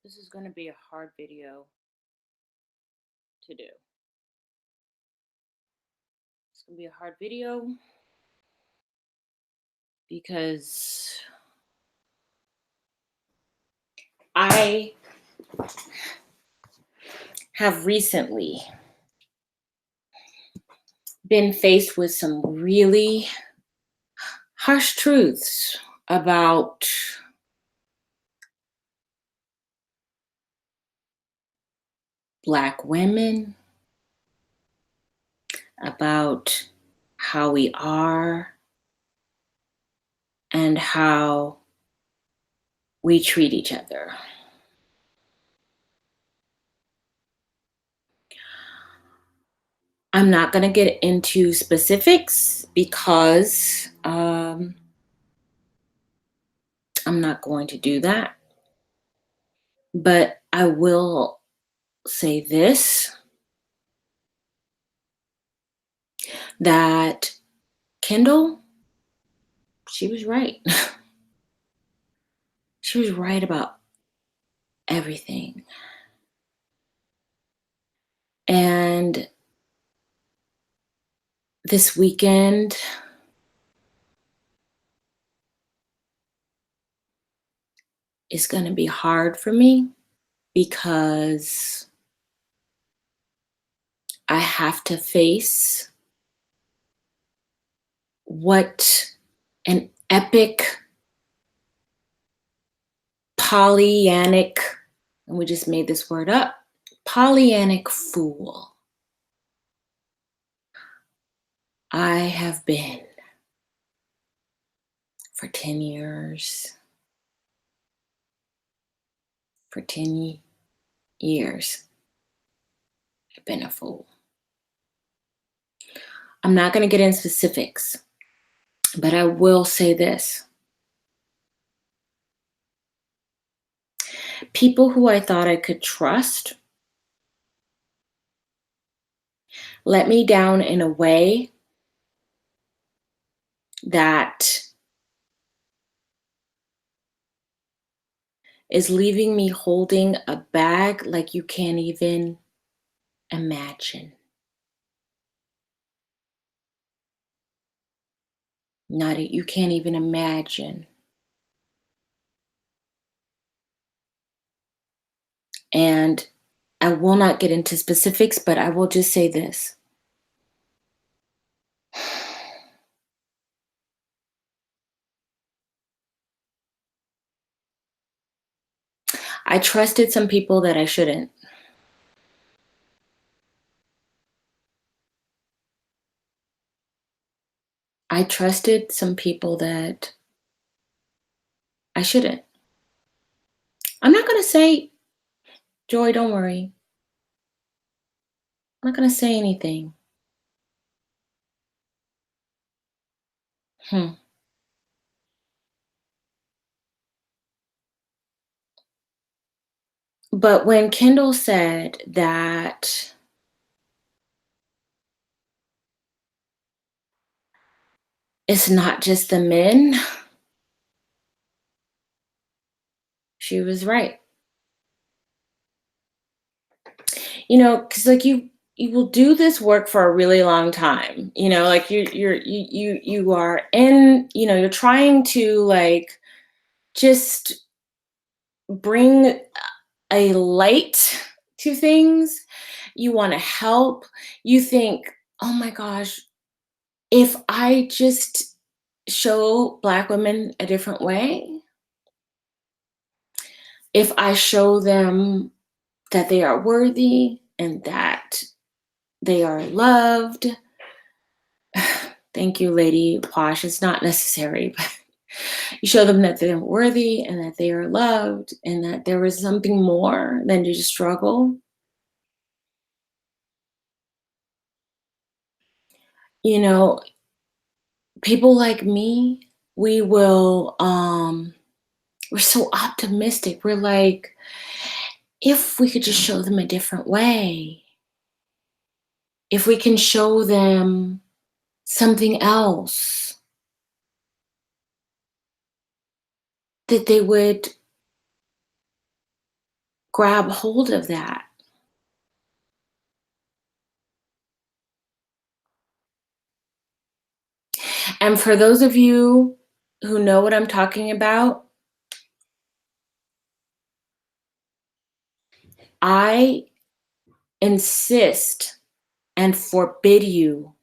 This is going to be a hard video to do. It's going to be a hard video because I have recently been faced with some really harsh truths about Black women, about how we are, and how we treat each other. I'm not going to get into specifics because I'm not going to do that. But I will say this, that Kendal, she was right. She was right about everything. And this weekend, is going to be hard for me because I have to face what an epic Pollyannic, and we just made this word up, Pollyannic fool I have been for 10 years. For 10 years, I've been a fool. I'm not going to get into specifics, but I will say this. People who I thought I could trust let me down in a way that is leaving me holding a bag like you can't even imagine. You can't even imagine. And I will not get into specifics, but I will just say this. I trusted some people that I shouldn't. I trusted some people that I shouldn't. I'm not going to say, Joy, don't worry. I'm not going to say anything. But when Kendal said that it's not just the men, she was right. You know, because like you will do this work for a really long time. You know, like you are in, you know, you're trying to like just bring a light to things. You want to help. You think, oh my gosh, if I just show Black women a different way, if I show them that they are worthy and that they are loved, thank you, Lady Posh, it's not necessary, but you show them that they're worthy and that they are loved and that there is something more than just struggle. You know, people like me, we will, we're so optimistic. We're like, if we could just show them a different way, if we can show them something else, that they would grab hold of that. And for those of you who know what I'm talking about, I insist and forbid you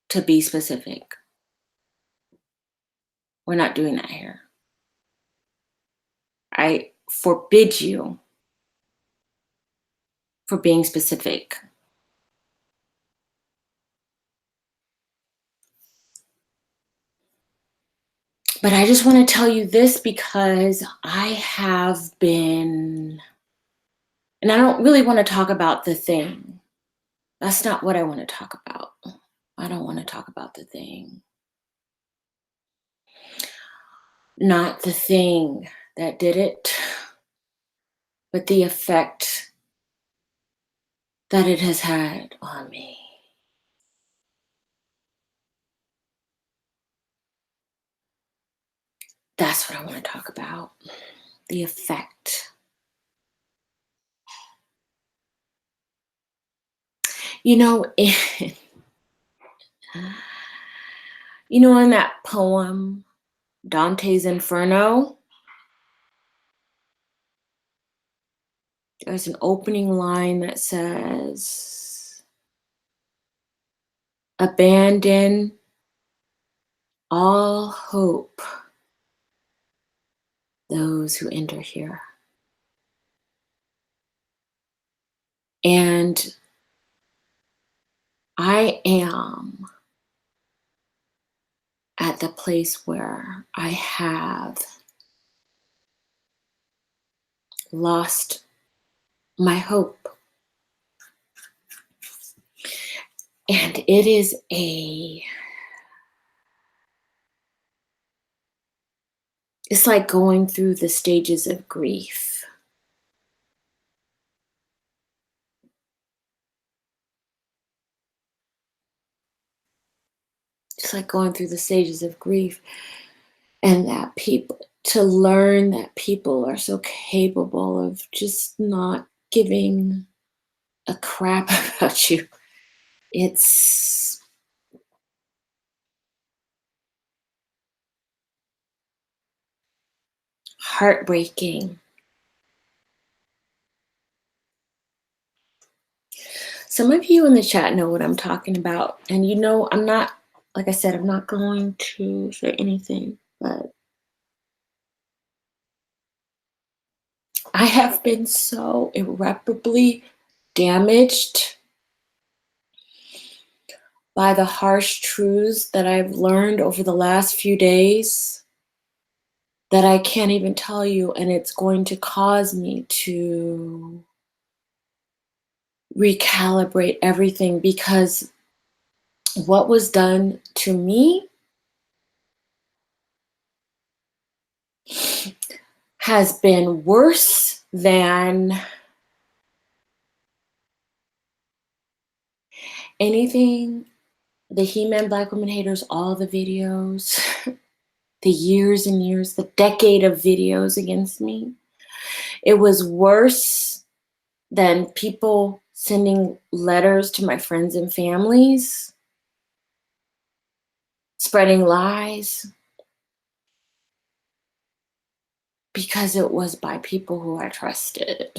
to be specific. We're not doing that here. I forbid you for being specific. But I just want to tell you this because I have been, and I don't really want to talk about the thing. That's not what I want to talk about. I don't want to talk about the thing. Not the thing that did it, but the effect that it has had on me. That's what I want to talk about. The effect. You know, in that poem, Dante's Inferno, there's an opening line that says, abandon all hope, those who enter here. And I am at the place where I have lost my hope. And it is it's like going through the stages of grief. It's like going through the stages of grief, and to learn that people are so capable of just not giving a crap about you. It's heartbreaking. Some of you in the chat know what I'm talking about, and I'm not, like I said, I'm not going to say anything, but I have been so irreparably damaged by the harsh truths that I've learned over the last few days that I can't even tell you, and it's going to cause me to recalibrate everything, because what was done to me has been worse than anything. The He-Man Black Woman Haters, all the videos, the years and years, the decade of videos against me. It was worse than people sending letters to my friends and families, spreading lies, because it was by people who I trusted.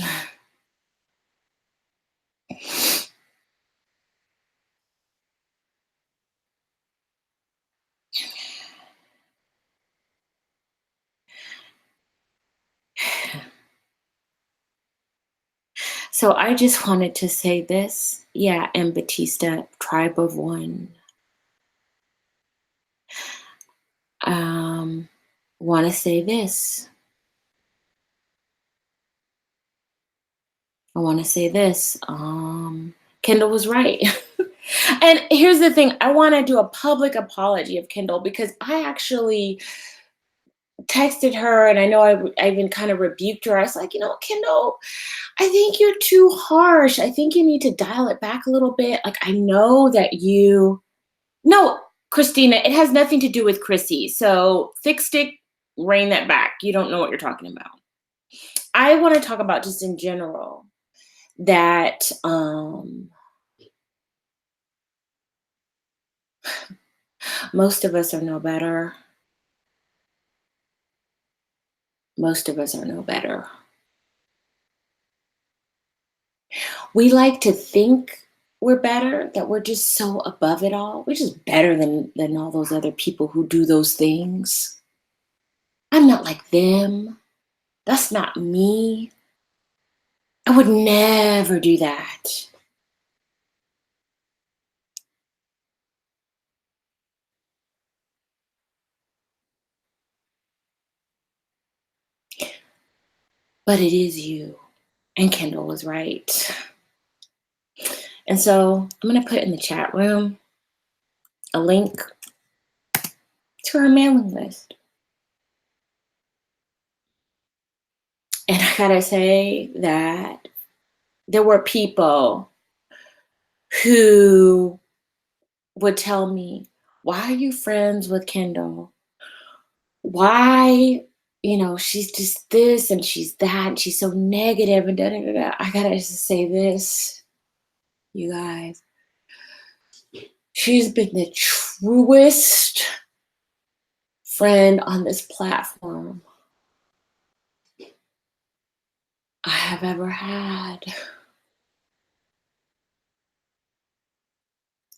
So I just wanted to say this. Yeah, and Batista, Tribe of One. Want to say this. I want to say this. Kendal was right. And here's the thing. I want to do a public apology of Kendal, because I actually texted her, and I know I even kind of rebuked her. I was like, Kendal, I think you're too harsh. I think you need to dial it back a little bit. Like, I know that no, Christina, it has nothing to do with Chrissy. So thick stick, rein that back. You don't know what you're talking about. I want to talk about just in general that most of us are no better. Most of us are no better. We like to think we're better, that we're just so above it all. We're just better than all those other people who do those things. I'm not like them. That's not me. I would never do that. But it is you. And Kendall was right. And so I'm going to put in the chat room a link to her mailing list. And I gotta say that there were people who would tell me, why are you friends with Kendall? Why, she's just this and she's that, and she's so negative and da da da da. I gotta just say this, you guys. She's been the truest friend on this platform I have ever had.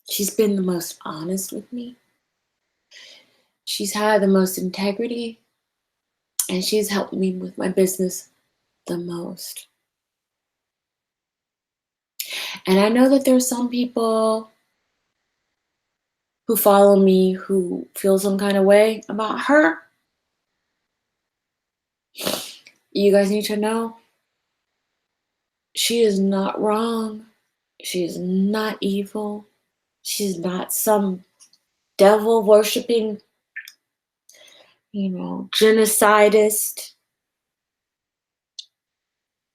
She's been the most honest with me. She's had the most integrity, and she's helped me with my business the most. And I know that there's some people who follow me who feel some kind of way about her. You guys need to know she is not wrong. She is not evil. She's not some devil worshiping, genocidist.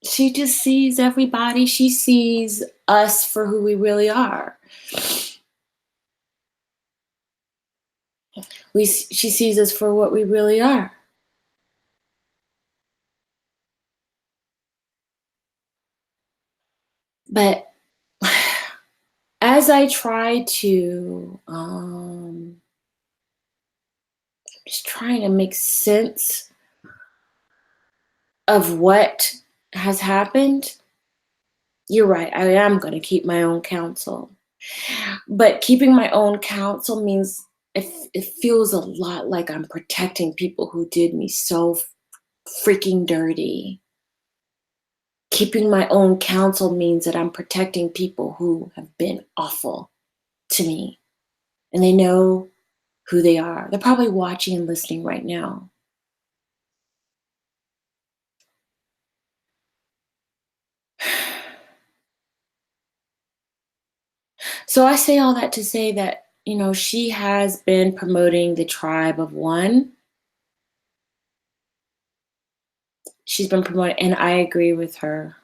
She just sees everybody. She sees us for who we really are. She sees us for what we really are. But as I try to just trying to make sense of what has happened, you're right. I am going to keep my own counsel. But keeping my own counsel means it feels a lot like I'm protecting people who did me so freaking dirty. Keeping my own counsel means that I'm protecting people who have been awful to me. And they know who they are. They're probably watching and listening right now. So I say all that to say that, she has been promoting the tribe of one. She's been promoting, and I agree with her.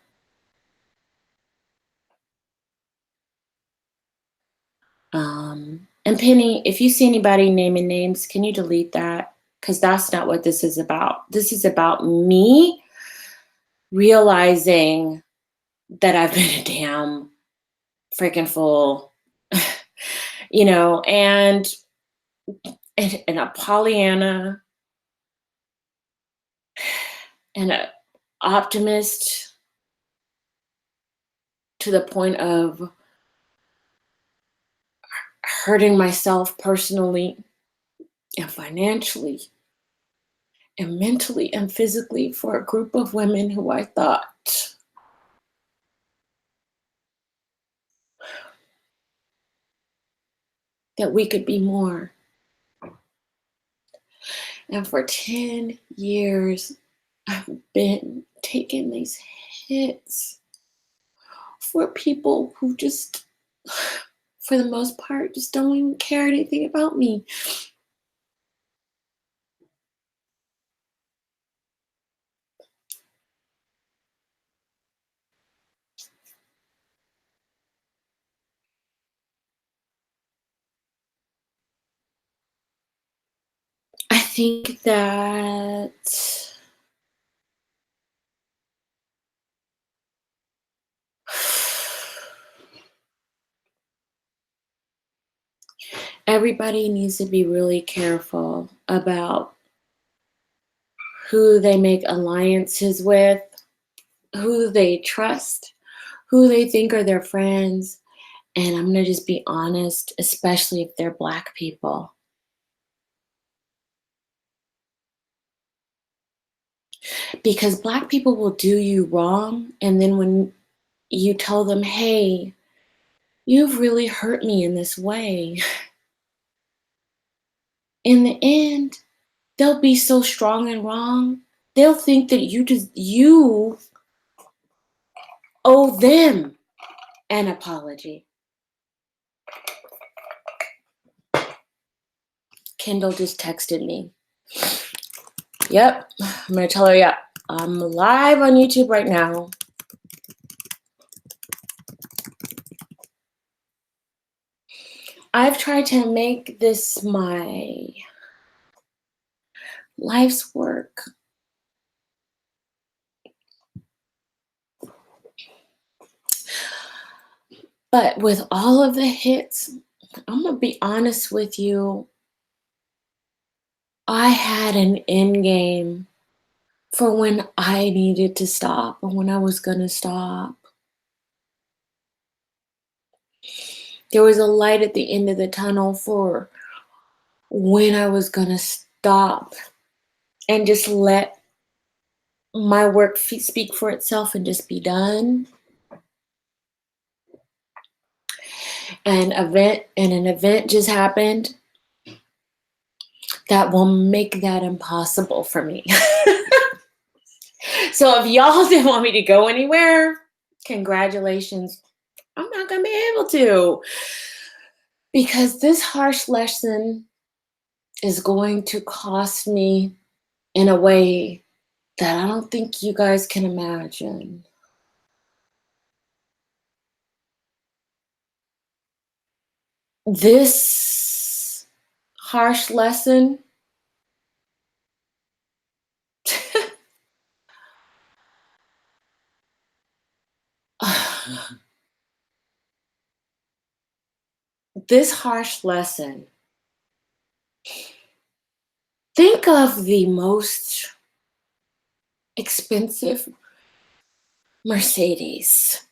And Penny, if you see anybody naming names, can you delete that? Because that's not what this is about. This is about me realizing that I've been a damn freaking fool, and a Pollyanna and an optimist to the point of hurting myself personally and financially and mentally and physically for a group of women who I thought that we could be more. And for 10 years, I've been taking these hits for people who just, for the most part, just don't even care anything about me. I think that everybody needs to be really careful about who they make alliances with, who they trust, who they think are their friends. And I'm going to just be honest, especially if they're Black people. Because Black people will do you wrong. And then when you tell them, hey, you've really hurt me in this way, in the end, they'll be so strong and wrong. They'll think that you owe them an apology. Kendall just texted me. Yep, I'm going to tell her, yep, I'm live on YouTube right now. I've tried to make this my life's work. But with all of the hits, I'm going to be honest with you. I had an end game for when I needed to stop and when I was going to stop. There was a light at the end of the tunnel for when I was going to stop and just let my work speak for itself and just be done. An event just happened that will make that impossible for me. So if y'all didn't want me to go anywhere, congratulations. I'm not going to be able to. Because this harsh lesson is going to cost me in a way that I don't think you guys can imagine. This harsh lesson this harsh lesson, think of the most expensive Mercedes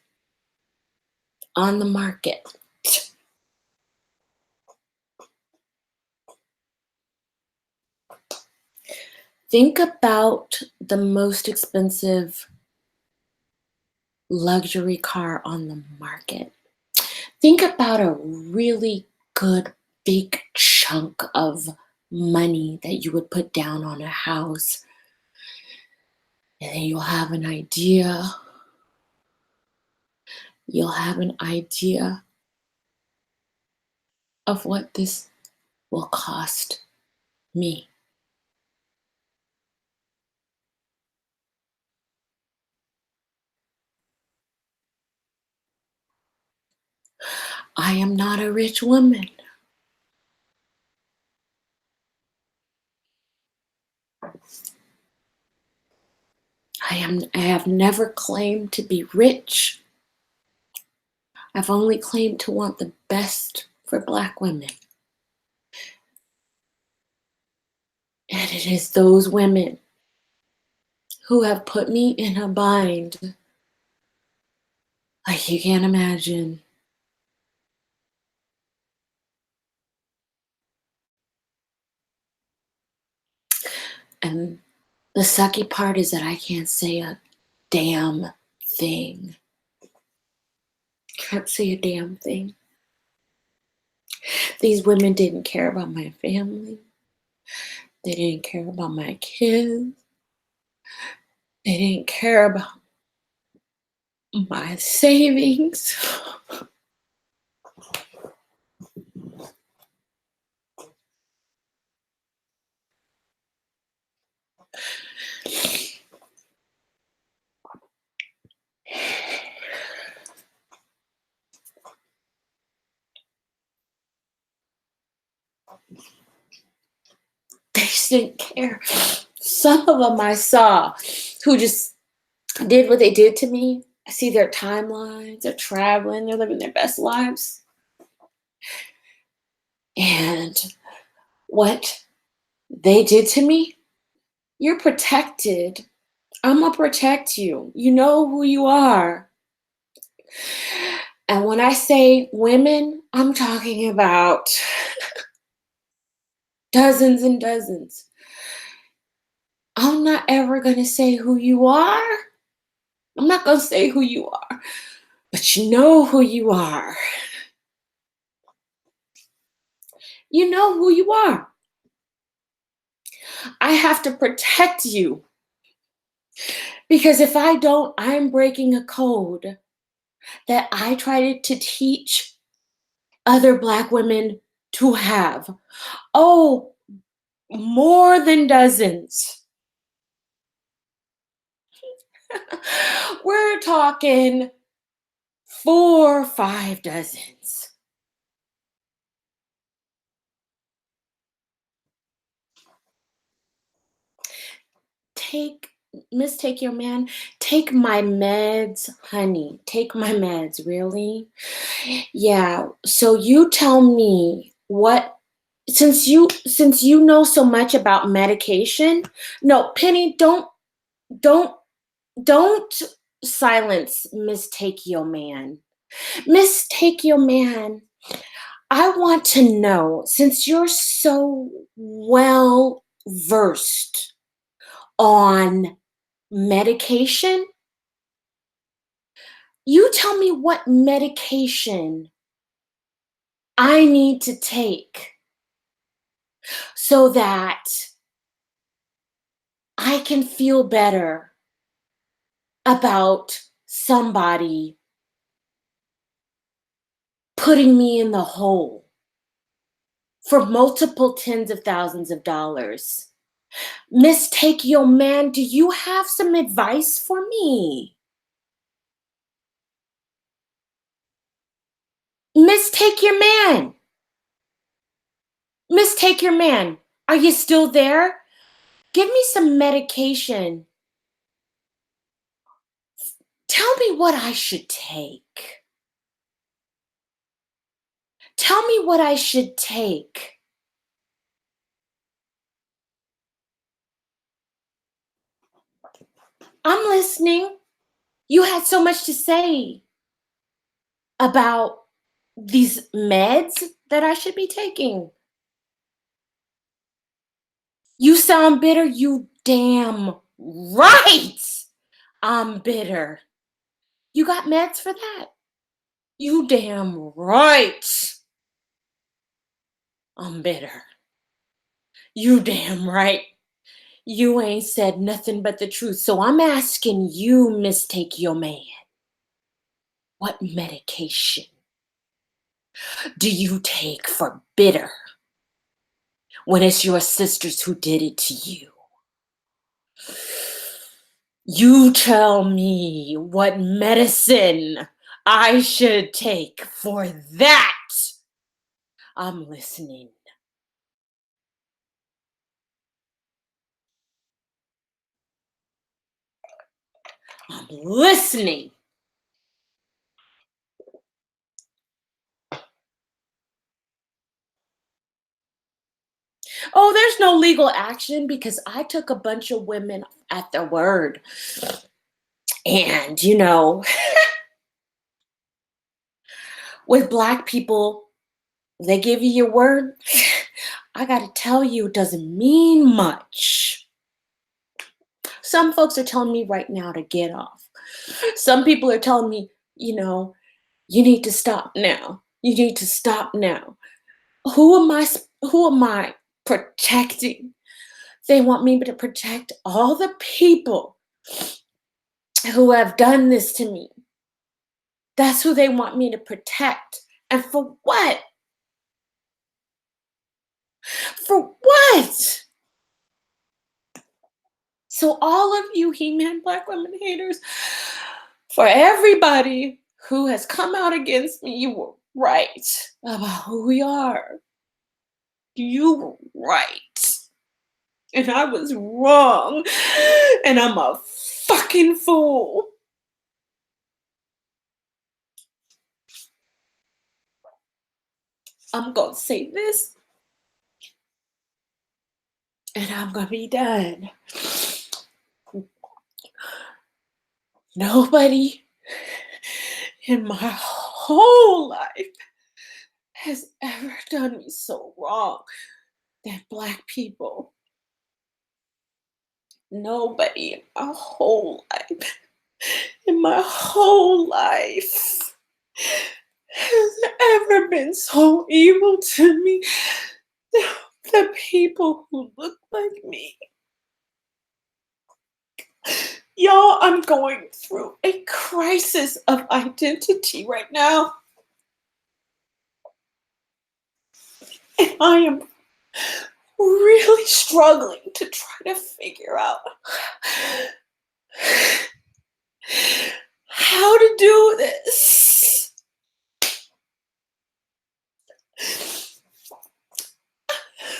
on the market. Think about the most expensive luxury car on the market. Think about a really good big chunk of money that you would put down on a house. And then you'll have an idea. You'll have an idea of what this will cost me. I am not a rich woman. I have never claimed to be rich. I've only claimed to want the best for Black women. And it is those women who have put me in a bind like you can't imagine. And the sucky part is that I can't say a damn thing. Can't say a damn thing. These women didn't care about my family. They didn't care about my kids. They didn't care about my savings. They just didn't care. Some of them I saw who just did what they did to me. I see their timelines, they're traveling, they're living their best lives. And And what they did to me, you're protected. I'm gonna protect you. You know who you are. And when I say women, I'm talking about dozens and dozens. I'm not ever gonna say who you are. I'm not gonna say who you are, but you know who you are. You know who you are. I have to protect you because if I don't, I'm breaking a code that I tried to teach other Black women to have. Oh, more than dozens. We're talking 4 or 5 dozens. Take, mistake your man. Take my meds, honey. Take my meds, really? Yeah. So you tell me what since you know so much about medication. No, Penny, don't don't silence mistake your man. Mistake your man. I want to know, since you're so well versed on medication, you tell me what medication I need to take so that I can feel better about somebody putting me in the hole for multiple tens of thousands of dollars. Mistake your man, do you have some advice for me? Mistake your man. Mistake your man. Are you still there? Give me some medication. Tell me what I should take. Tell me what I should take. I'm listening. You had so much to say about these meds that I should be taking. You sound bitter, you damn right. I'm bitter. You got meds for that? You damn right. I'm bitter. You damn right. You ain't said nothing but the truth. So I'm asking you, mistake your man. What medication do you take for bitter when it's your sisters who did it to you? You tell me what medicine I should take for that. I'm listening. I'm listening. Oh, there's no legal action because I took a bunch of women at their word. And, with Black people, they give you your word. I got to tell you, it doesn't mean much. Some folks are telling me right now to get off. Some people are telling me, you need to stop now. You need to stop now. Who am I protecting? They want me to protect all the people who have done this to me. That's who they want me to protect. And for what? For what? So all of you He-Man Black women haters, for everybody who has come out against me, you were right about who we are. You were right. And I was wrong. And I'm a fucking fool. I'm gonna say this. and I'm gonna be done. Nobody in my whole life has ever done me so wrong than Black people. Nobody in my whole life, has ever been so evil to me. The people who look like me. Y'all, I'm going through a crisis of identity right now. And I am really struggling to try to figure out how to do this.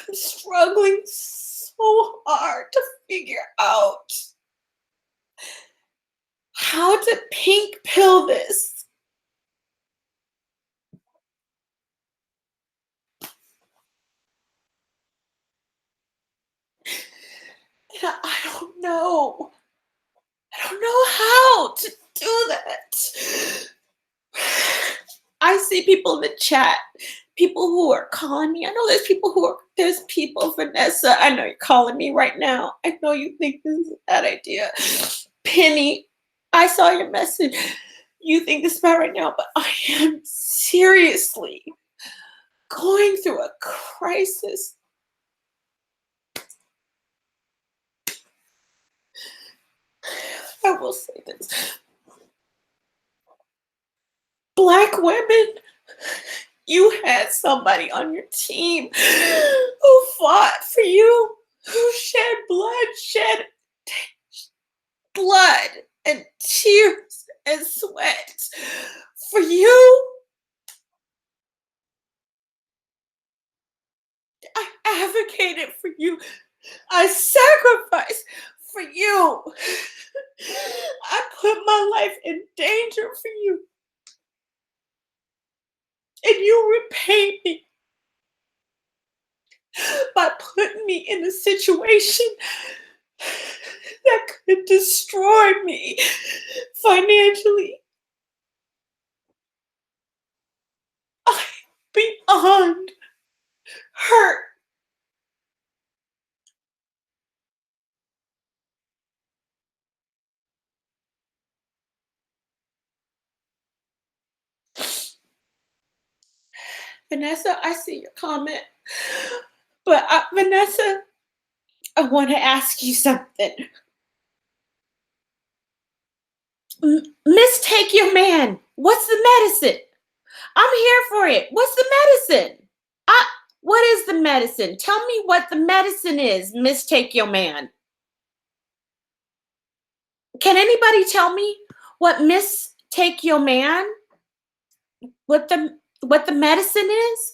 I'm struggling so hard to figure out how to pink pill this. And I don't know. I don't know how to do that. I see people in the chat, people who are calling me. I know there's people, Vanessa, I know you're calling me right now. I know you think this is a bad idea. Penny, I saw your message. You think this is bad right now, but I am seriously going through a crisis. I will say this. Black women, you had somebody on your team who fought for you, who shed blood and tears and sweat for you. I advocated for you. I sacrificed for you. I put my life in danger for you. And you repaid me by putting me in a situation that could destroy me financially. I'm beyond hurt. Vanessa, I see your comment. But Vanessa, I want to ask you something. Miss Take Your Man, what's the medicine? I'm here for it. What's the medicine? What is the medicine? Tell me what the medicine is, Miss Take Your Man. Can anybody tell me what Miss Take Your Man, what the medicine is?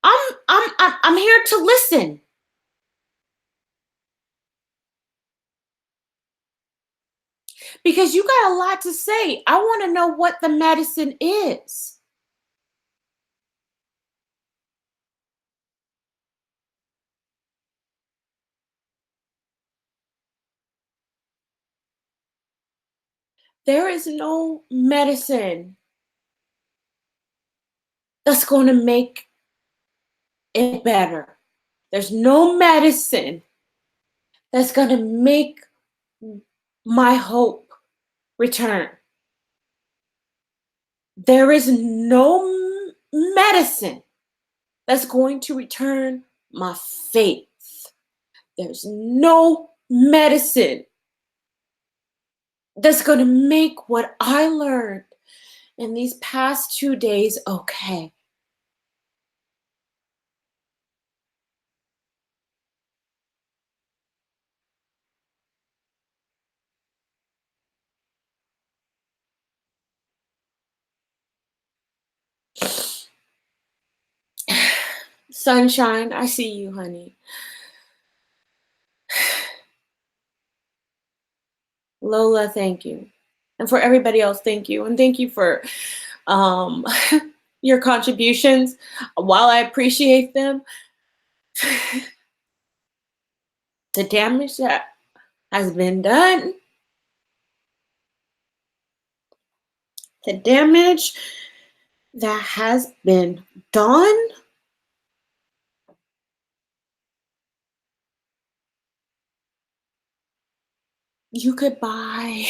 I'm here to listen. Because you got a lot to say. I want to know what the medicine is. There is no medicine that's going to make it better. There's no medicine that's going to make my hope return. There is no medicine that's going to return my faith. There's no medicine that's going to make what I learned in these past 2 days okay. Sunshine, I see you, honey. Lola, thank you. And for everybody else, thank you. And thank you for um your contributions, while I appreciate them, the damage that has been done, the damage that has been done, you could buy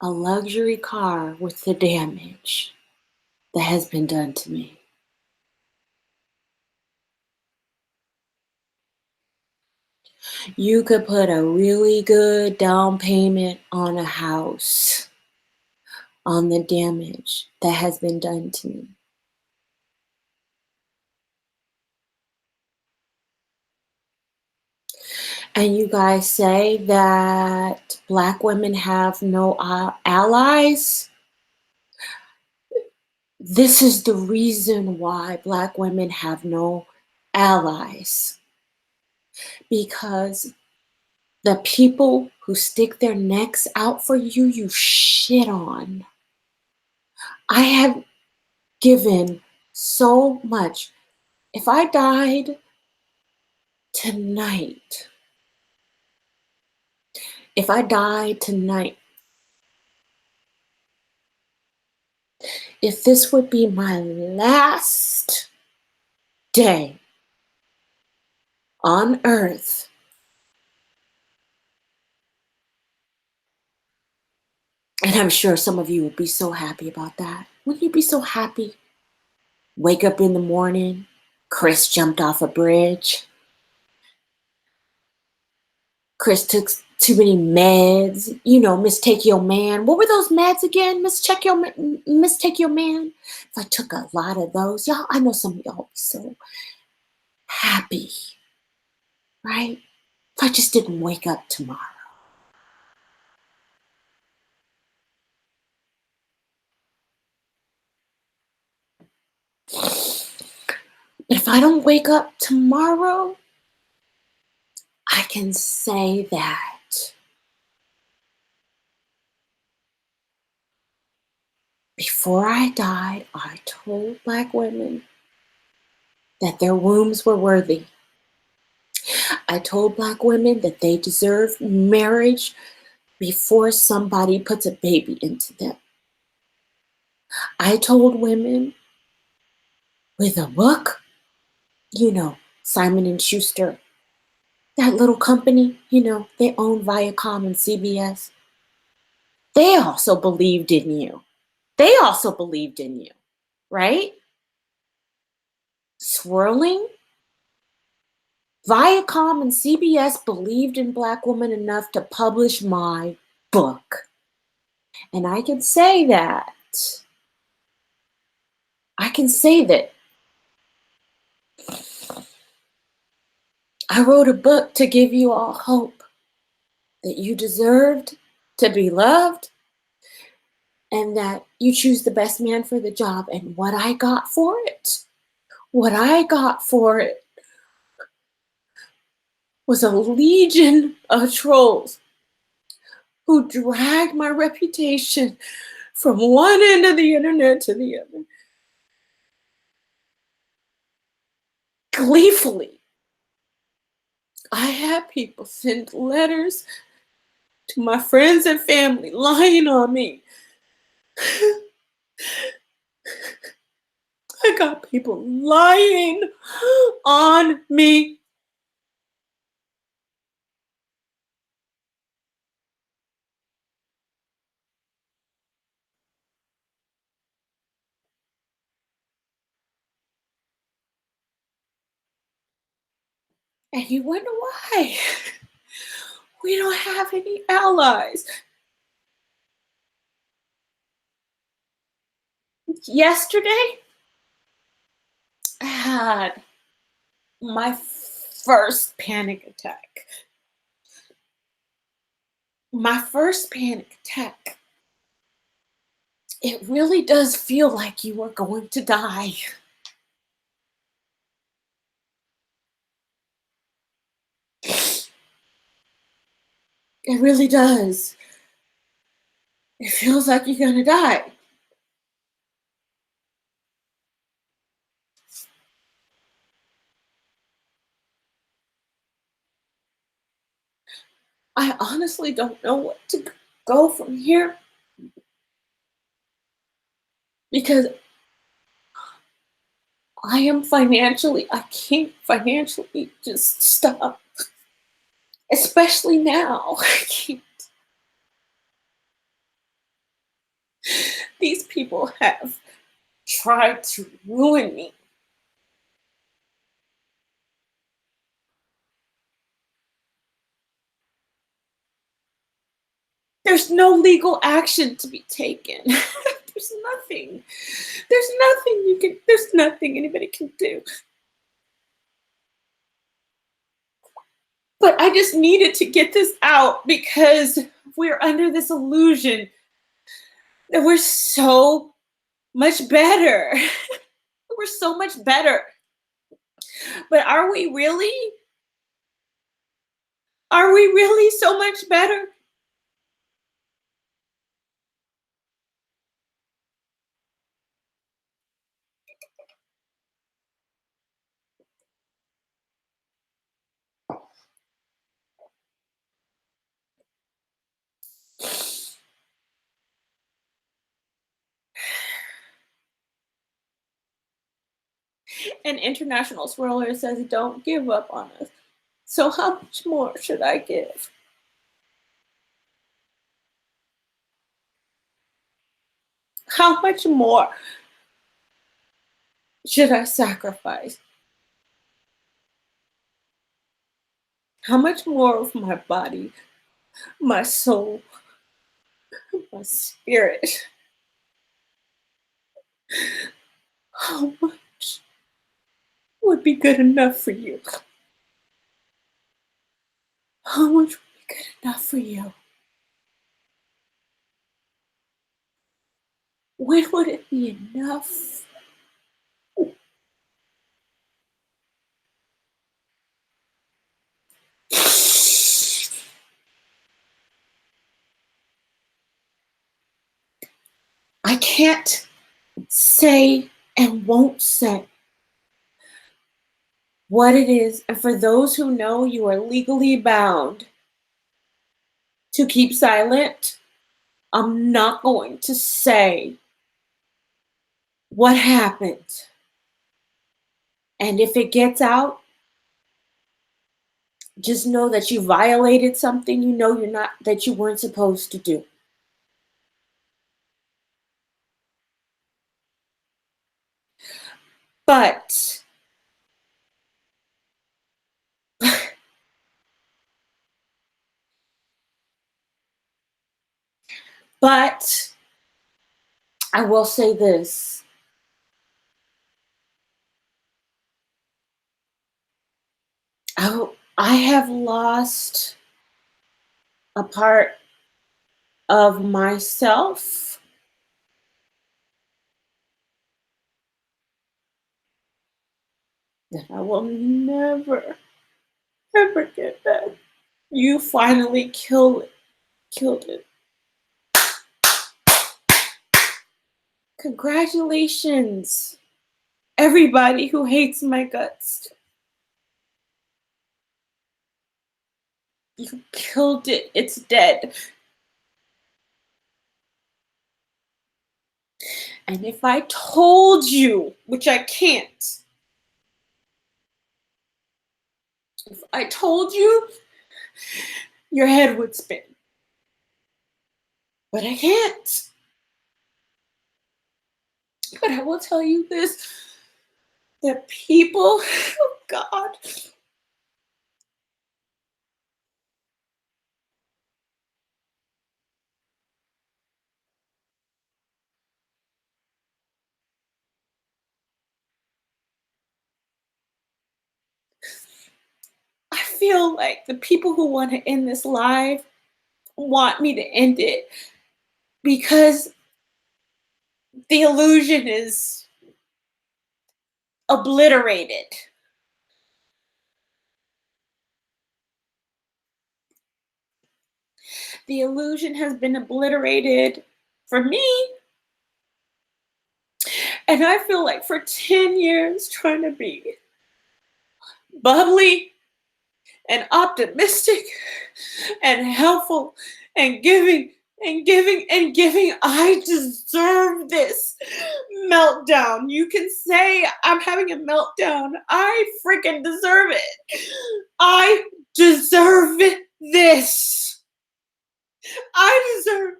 a luxury car with the damage that has been done to me. You could put a really good down payment on a house on the damage that has been done to me. And you guys say that Black women have no allies. This is the reason why Black women have no allies. Because the people who stick their necks out for you, you shit on. I have given so much. If I died tonight, if I died tonight, if this would be my last day on earth, and I'm sure some of you would be so happy about that. Wouldn't you be so happy? Wake up in the morning, Chris jumped off a bridge. Chris took too many meds. You know, mistake your man. What were those meds again? Mistake your man. If I took a lot of those, y'all, I know some of y'all be so happy, right? If I just didn't wake up tomorrow. If I don't wake up tomorrow, I can say that before I died, I told Black women that their wombs were worthy. I told Black women that they deserve marriage before somebody puts a baby into them. I told women with a book, you know, Simon and Schuster, that little company, you know, they own Viacom and CBS. They also believed in you. They also believed in you, right? Swirling. Viacom and CBS believed in Black women enough to publish my book. And I can say that. I can say that I wrote a book to give you all hope that you deserved to be loved and that you choose the best man for the job. And what I got for it was a legion of trolls who dragged my reputation from one end of the internet to the other. Gleefully. I had people send letters to my friends and family lying on me. I got people lying on me. And you wonder why we don't have any allies. Yesterday, I had my first panic attack. My first panic attack. It really does feel like you are going to die. It really does. It feels like you're going to die. I honestly don't know what to go from here because I can't financially just stop, especially now. I can't. These people have tried to ruin me. There's no legal action to be taken. There's nothing. There's nothing anybody can do. But I just needed to get this out because we're under this illusion that we're so much better. We're so much better. But are we really? Are we really so much better? An international swirler says, don't give up on us. So, how much more should I give? How much more should I sacrifice? How much more of my body, my soul, my spirit? How much would be good enough for you? How much would be good enough for you? When would it be enough? I can't say and won't say what it is. And for those who know, you are legally bound to keep silent. I'm not going to say what happened. And if it gets out, just know that you violated something you know you're not that you weren't supposed to do. But but I will say this. I have lost a part of myself that I will never ever get back. You finally killed it. Congratulations, everybody who hates my guts. You killed it. It's dead. And if I told you, which I can't, if I told you, your head would spin. But I can't. But I will tell you this, that people, oh God, I feel like the people who want to end this live want me to end it because the illusion is obliterated. The illusion has been obliterated for me. And I feel like for 10 years trying to be bubbly and optimistic and helpful and giving and giving and giving. I deserve this meltdown. You can say I'm having a meltdown. I freaking deserve it. I deserve this. I deserve.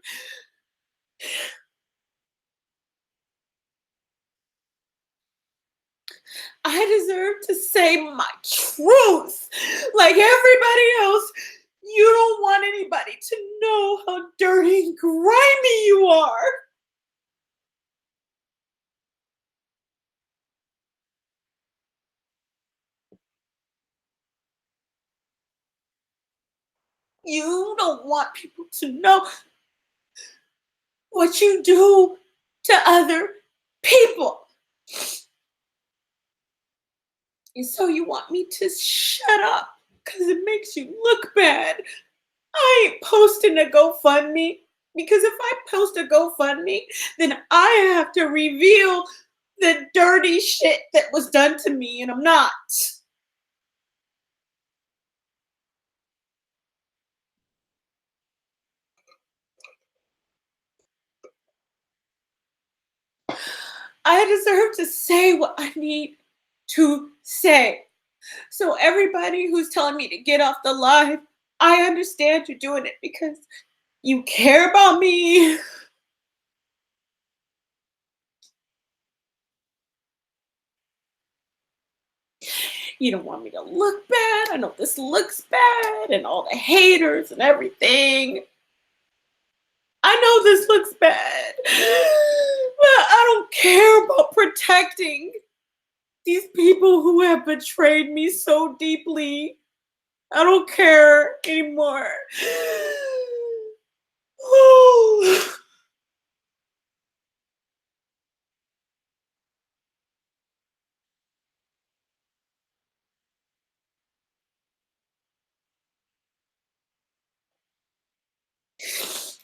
I deserve to say my truth. Like everybody else, you don't want anybody to know how dirty and grimy you are. You don't want people to know what you do to other people. And so you want me to shut up because it makes you look bad. I ain't posting a GoFundMe because if I post a GoFundMe, then I have to reveal the dirty shit that was done to me, and I'm not. I deserve to say what I need to say. So everybody who's telling me to get off the live, I understand you're doing it because you care about me. You don't want me to look bad. I know this looks bad and all the haters and everything. I know this looks bad, but I don't care about protecting these people who have betrayed me so deeply. I don't care anymore.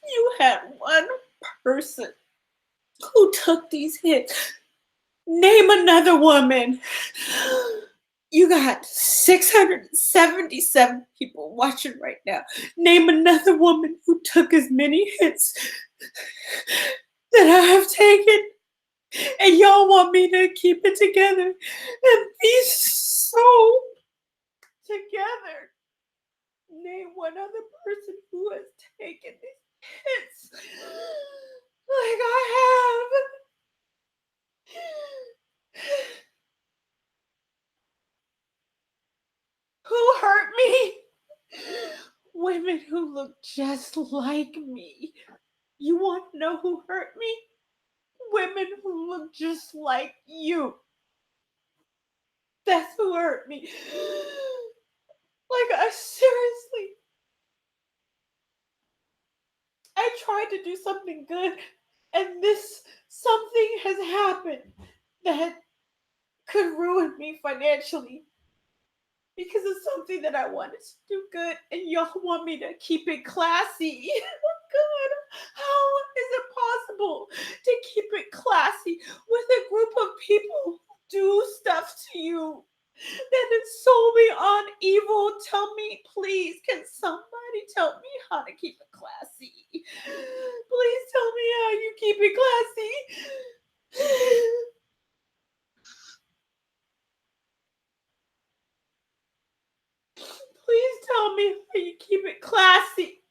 You had one person who took these hits. Name another woman. You got 677 people watching right now. Name another woman who took as many hits that I have taken. And y'all want me to keep it together and be so together. Name one other person who has taken these hits like I have. Who hurt me? Women who look just like me. You want to know who hurt me? Women who look just like you. That's who hurt me. Like, I seriously, I tried to do something good, and this something has happened that could ruin me financially because of something that I wanted to do good, and y'all want me to keep it classy. God, how is it possible to keep it classy with a group of people who do stuff to you that is so beyond evil? Tell me, please, can somebody tell me how to keep it classy? Please tell me how you keep it classy. Please tell me how you keep it classy.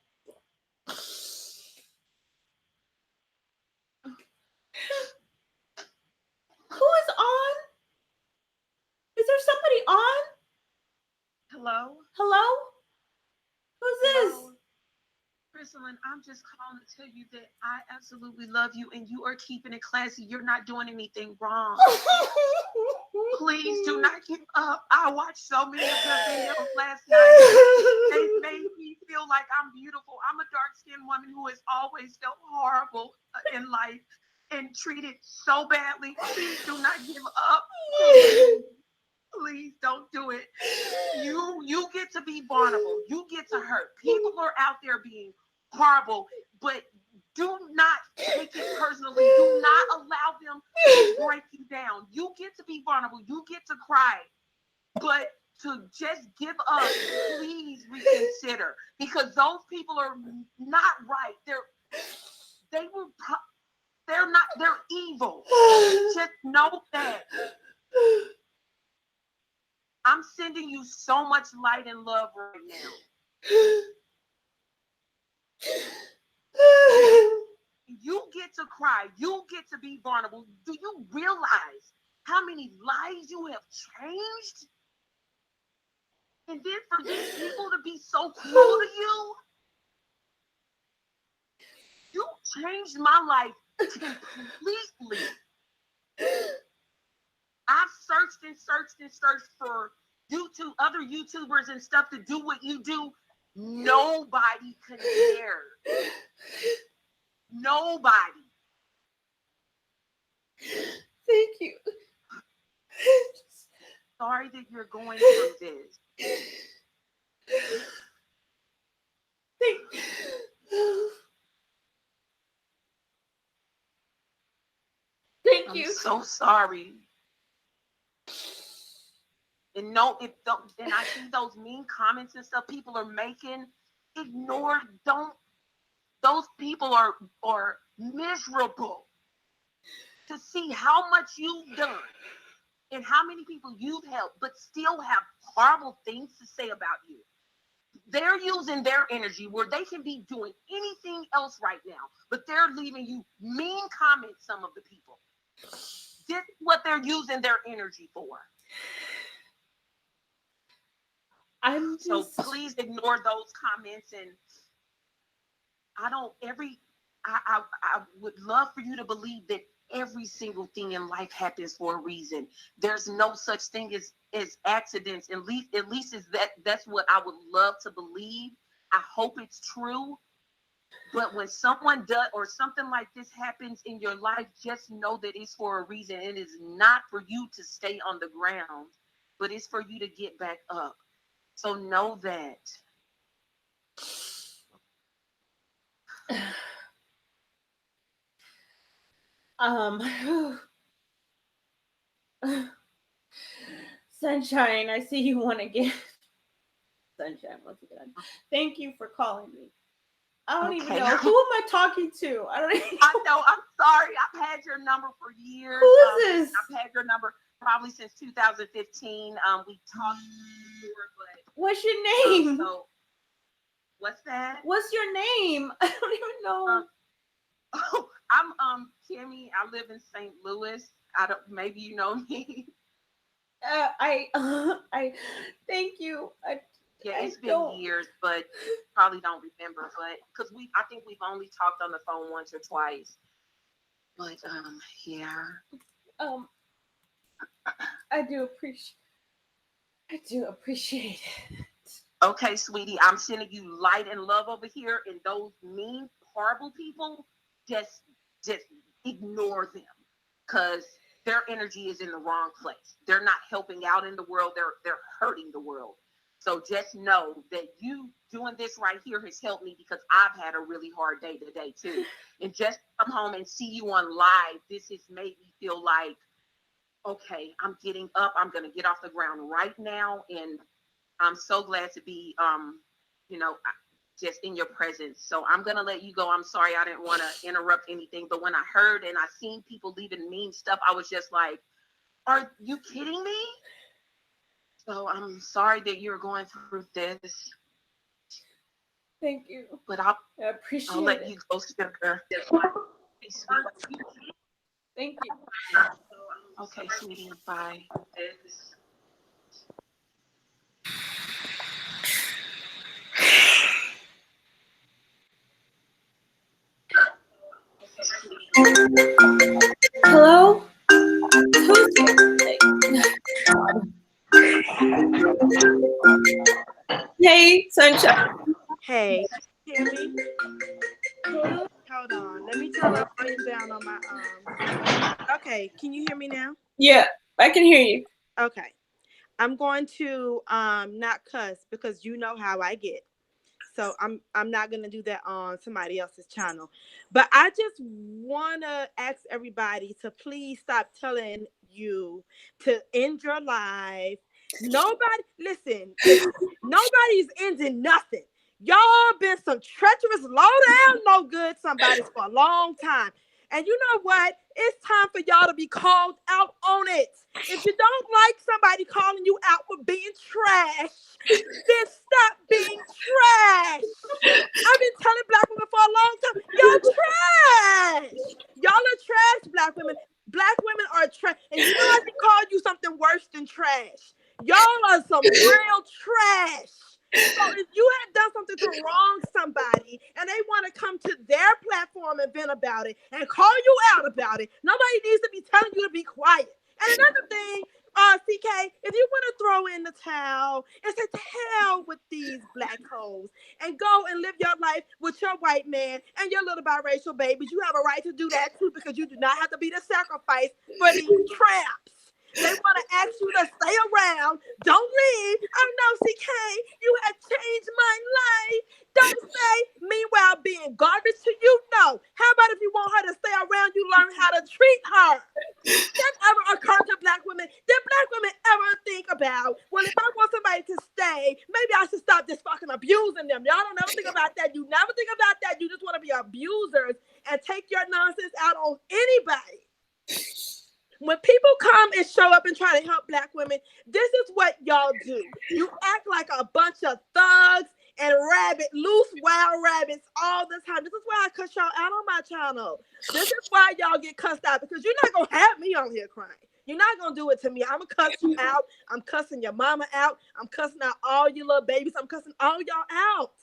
Who is on? Is there somebody on? Hello? Hello? Who's this? Christelyn, I'm just calling to tell you that I absolutely love you and you are keeping it classy. You're not doing anything wrong. Please do not give up. I watched so many of your videos last night. They made me feel like I'm beautiful. I'm a dark-skinned woman who has always felt horrible in life and treated so badly. Please do not give up. Please don't do it. You get to be vulnerable. You get to hurt. People are out there being horrible, but do not take it personally. Do not allow them to break you down. You get to be vulnerable. You get to cry. But to just give up, please reconsider, because those people are not right. They're evil. Just know that. I'm sending you so much light and love right now. You get to cry. You get to be vulnerable. Do you realize how many lives you have changed? And then for these people to be so cruel to you, you changed my life completely. I've searched and searched and searched for other YouTubers and stuff to do what you do. Nobody compared. Nobody. Thank you. Sorry that you're going through this. Thank you. I'm so sorry. And I see those mean comments and stuff people are making. Ignore, don't. Those people are miserable. To see how much you've done and how many people you've helped, but still have horrible things to say about you. They're using their energy where they can be doing anything else right now, but they're leaving you mean comments, some of the people. This is what they're using their energy for. So please ignore those comments, and I would love for you to believe that every single thing in life happens for a reason. There's no such thing as accidents. At least that's what I would love to believe. I hope it's true. But when someone does or something like this happens in your life, just know that it's for a reason. It is not for you to stay on the ground, but it's for you to get back up. So know that. Sunshine, I see you want to get Sunshine once again. Thank you for calling me. I don't even know. Who am I talking to? I don't even know. I know. I'm sorry. I've had your number for years. Who is this? I've had your number probably since 2015. We talked before, but what's your name? What's that? What's your name? I don't even know. I'm Kimmy. I live in St. Louis. Maybe you know me. I thank you. It's been years, but probably don't remember. But because I think we've only talked on the phone once or twice. But yeah. I do appreciate it. Okay, sweetie, I'm sending you light and love over here, and those mean, horrible people, just ignore them, because their energy is in the wrong place. They're not helping out in the world. They're hurting the world. So just know that you doing this right here has helped me, because I've had a really hard day today too. And just come home and see you on live, this has made me feel like, okay, I'm getting up. I'm going to get off the ground right now. And I'm so glad to be, just in your presence. So I'm going to let you go. I'm sorry. I didn't want to interrupt anything. But when I heard and I seen people leaving mean stuff, I was just like, are you kidding me? So I'm sorry that you're going through this. Thank you. But I appreciate it. I'll let you go, sugar. Thank you. Okay, sweetie. Bye. Hello? Hey, Sunshine. Hey, hear me? Hold on. Let me turn my volume down on my Okay, can you hear me now? Yeah, I can hear you. Okay. I'm going to not cuss, because you know how I get. So I'm not gonna do that on somebody else's channel. But I just wanna ask everybody to please stop telling you to end your life Listen, nobody's ending nothing. Y'all been some treacherous, low down, no good somebody's for a long time. And you know what? It's time for y'all to be called out on it. If you don't like somebody calling you out for being trash, then stop being trash. I've been telling Black women for a long time, y'all trash. Y'all are trash, Black women. Black women are trash. And you know I can call you something worse than trash. Y'all are some real trash. So if you had done something to wrong somebody and they want to come to their platform and vent about it and call you out about it, nobody needs to be telling you to be quiet. And another thing, CK, if you want to throw in the towel and say to hell with these Black hoes and go and live your life with your white man and your little biracial babies, you have a right to do that too, because you do not have to be the sacrifice for these traps. They want to ask you to stay around. Don't leave. I know, CK, you have changed my life. Don't say, meanwhile, being garbage to you. No. How about if you want her to stay around, you learn how to treat her? That ever occurred to Black women? Did Black women ever think about, well, if I want somebody to stay, maybe I should stop just fucking abusing them? Y'all don't ever think about that. You never think about that. You just want to be abusers and take your nonsense out on anybody. When people come and show up and try to help Black women, this is what y'all do. You act like a bunch of thugs and loose wild rabbits all the time. This is why I cuss y'all out on my channel. This is why y'all get cussed out, because you're not going to have me on here crying. You're not going to do it to me. I'm going to cuss you out. I'm cussing your mama out. I'm cussing out all you little babies. I'm cussing all y'all out.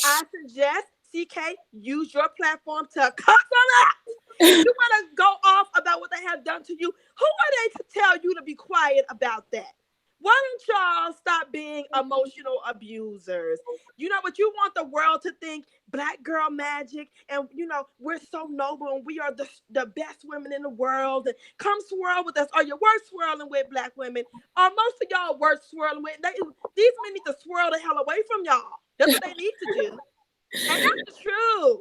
I suggest, CK, use your platform to cuss them out. You want to go off about what they have done to you? Who are they to tell you to be quiet about that? Why don't y'all stop being emotional abusers? You know what? You want the world to think Black girl magic, and you know we're so noble and we are the best women in the world. And come swirl with us. Or you're worth swirling with, Black women. Or most of y'all worth swirling with. These men need to swirl the hell away from y'all. That's what they need to do. And that's the truth.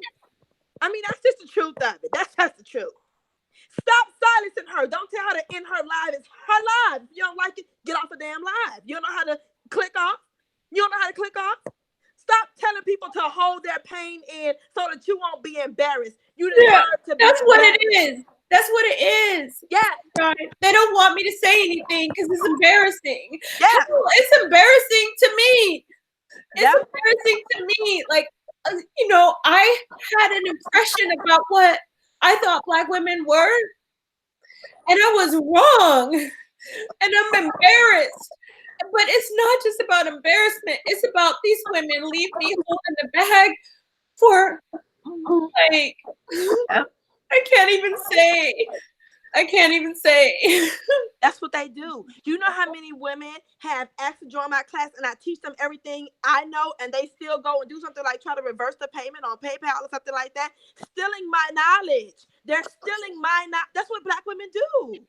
I mean, that's just the truth of it. That's just the truth. Stop silencing her. Don't tell her to end her live. It's her live. If you don't like it, get off a damn live. You don't know how to click off? You don't know how to click off? Stop telling people to hold their pain in so that you won't be embarrassed. You deserve to be That's what it embarrassed. is. That's what it is. Yeah. Right. They don't want me to say anything because it's embarrassing. Yeah. It's embarrassing to me. It's Yep. embarrassing to me. Like, you know, I had an impression about what I thought Black women were, and I was wrong, and I'm embarrassed. But it's not just about embarrassment. It's about these women leave me holding the bag for, like, I can't even say. That's what they do. Do you know how many women have asked to join my class and I teach them everything I know, and they still go and do something like try to reverse the payment on PayPal or something like that? Stealing my knowledge. They're stealing my knowledge. That's what Black women do.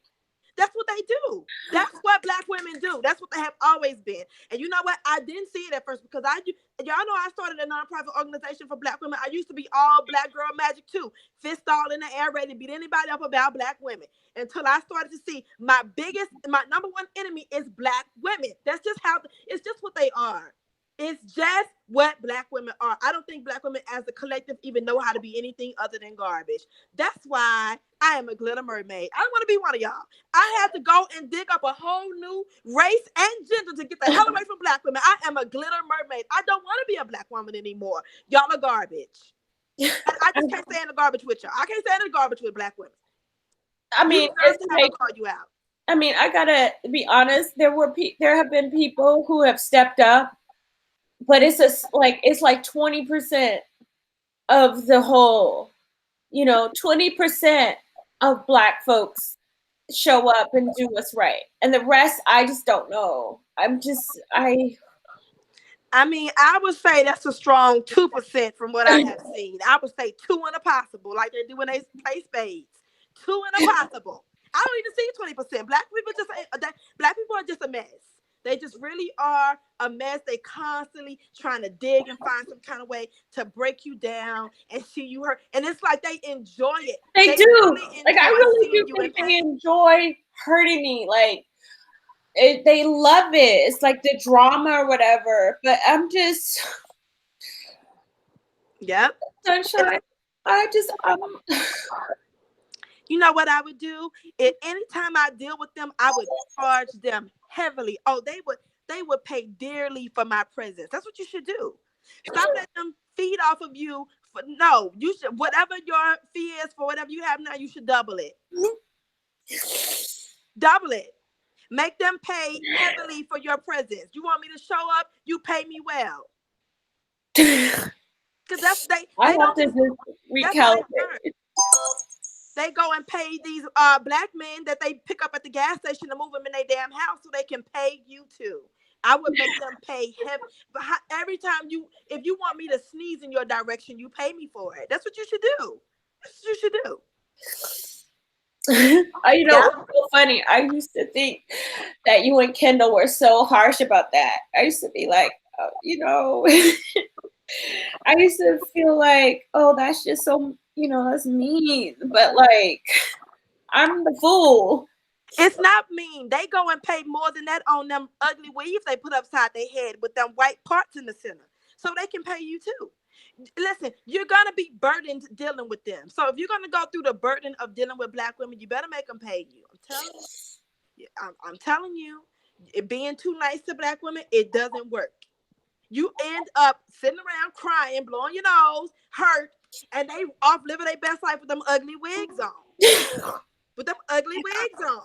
That's what they do. That's what Black women do. That's what they have always been. And you know what? I didn't see it at first because y'all know I started a nonprofit organization for Black women. I used to be all Black girl magic too. Fist all in the air, ready to beat anybody up about Black women. Until I started to see my number one enemy is Black women. That's just it's just what they are. It's just what Black women are. I don't think Black women as a collective even know how to be anything other than garbage. That's why I am a glitter mermaid. I don't want to be one of y'all. I had to go and dig up a whole new race and gender to get the hell away from Black women. I am a glitter mermaid. I don't want to be a Black woman anymore. Y'all are garbage. I just can't stand the garbage with y'all. I can't stand the garbage with Black women. I mean, call you out. I mean, I gotta be honest. There have been people who have stepped up, but it's like 20% of the whole. 20% of Black folks show up and do what's right, and the rest, I just don't know. I mean, I would say that's a strong 2% from what I have seen. I would say 2 in a possible, like they do when they play spades. 2 in a possible. I don't even see 20%. Black people are just a mess. They just really are a mess. They constantly trying to dig and find some kind of way to break you down and see you hurt. And it's like they enjoy it. They do. Really like I really do think they enjoy hurting me. Like they love it. It's like the drama or whatever. But I'm just Yep. Sunshine. You know what I would do? Anytime I deal with them, I would charge them heavily. Oh, they would pay dearly for my presence. That's what you should do. Stop letting them feed off of you. No, you should, whatever your fee is for whatever you have now, you should double it. Double it. Make them pay heavily for your presence. You want me to show up? You pay me well. Because that's they don't. Just That's how they earn. They go and pay these black men that they pick up at the gas station to move them in their damn house so they can pay you too. I would make them pay heavy. But every time if you want me to sneeze in your direction, you pay me for it. That's what you should do. That's what you should do. You know, it's so funny. I used to think that you and Kendall were so harsh about that. I used to be like, you know, I used to feel like, oh, that's just so, you know, that's mean. But like, I'm the fool. It's not mean. They go and pay more than that on them ugly weaves they put upside their head with them white parts in the center. So they can pay you too. Listen, you're going to be burdened dealing with them. So if you're going to go through the burden of dealing with black women, you better make them pay you. I'm telling you. I'm telling you, being too nice to black women, it doesn't work. You end up sitting around crying, blowing your nose, hurt, and they off living their best life with them ugly wigs on. With them ugly wigs on.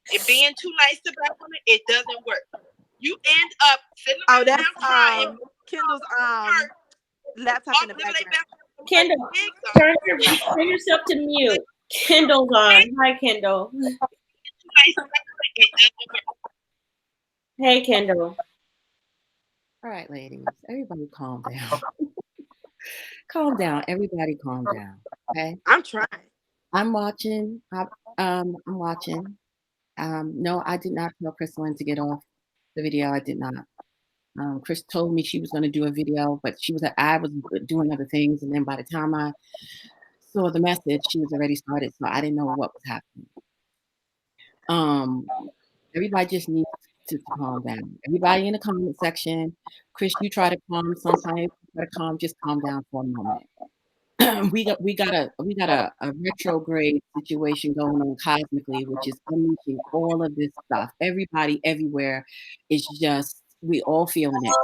If being too nice to black women, it doesn't work. You end up sitting around crying. Kendall's laptop in the background. Kendall, turn yourself to mute. Kendall's on. Hi, Kendall. Hey, Kendall. All right, ladies, everybody calm down. Calm down. Everybody calm down. Okay? I'm trying. I'm watching. I'm watching. No, I did not tell Christelyn to get off the video. I did not. Chris told me she was going to do a video, but I was doing other things. And then by the time I saw the message, she was already started. So I didn't know what was happening. Everybody just needs to calm down. Everybody in the comment section, Chris, you try to calm. Sometimes you try to calm. Just calm down for a moment. we got a retrograde situation going on cosmically, which is unleashing all of this stuff. Everybody, everywhere, is just we all feeling it.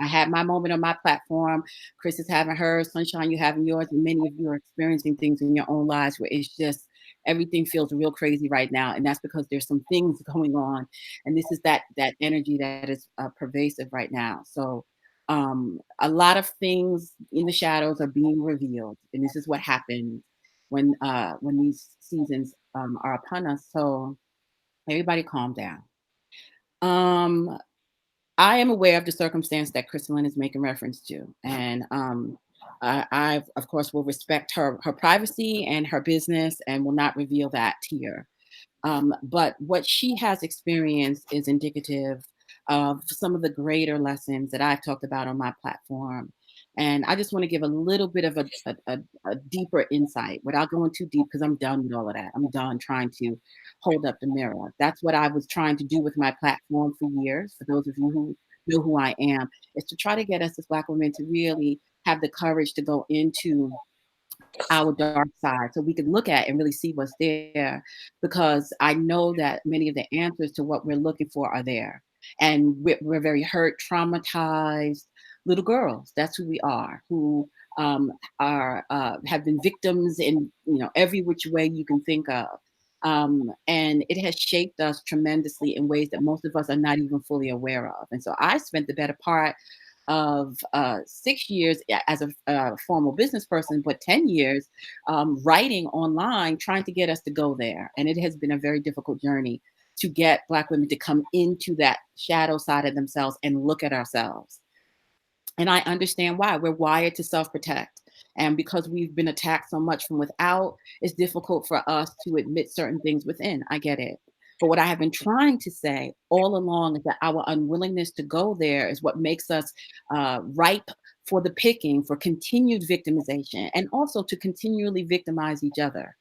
I had my moment on my platform. Chris is having hers. Sunshine, you having yours, and many of you are experiencing things in your own lives where it's just everything feels real crazy right now, and that's because there's some things going on, and this is that energy that is pervasive right now. So. A lot of things in the shadows are being revealed, and this is what happens when these seasons are upon us. So everybody calm down. I am aware of the circumstance that Christelyn is making reference to, and I of course will respect her privacy and her business and will not reveal that here. But what she has experienced is indicative of some of the greater lessons that I've talked about on my platform. And I just want to give a little bit of a deeper insight without going too deep because I'm done with all of that. I'm done trying to hold up the mirror. That's what I was trying to do with my platform for years. For those of you who know who I am, is to try to get us as Black women to really have the courage to go into our dark side so we can look at and really see what's there, because I know that many of the answers to what we're looking for are there, and we're very hurt, traumatized little girls. That's who we are, who are have been victims in every which way you can think of, and it has shaped us tremendously in ways that most of us are not even fully aware of. And so I spent the better part of 6 years as a formal business person, but 10 years writing online, trying to get us to go there. And it has been a very difficult journey to get Black women to come into that shadow side of themselves and look at ourselves. And I understand why. We're wired to self-protect. And because we've been attacked so much from without, it's difficult for us to admit certain things within. I get it. But what I have been trying to say all along is that our unwillingness to go there is what makes us ripe for the picking, for continued victimization, and also to continually victimize each other.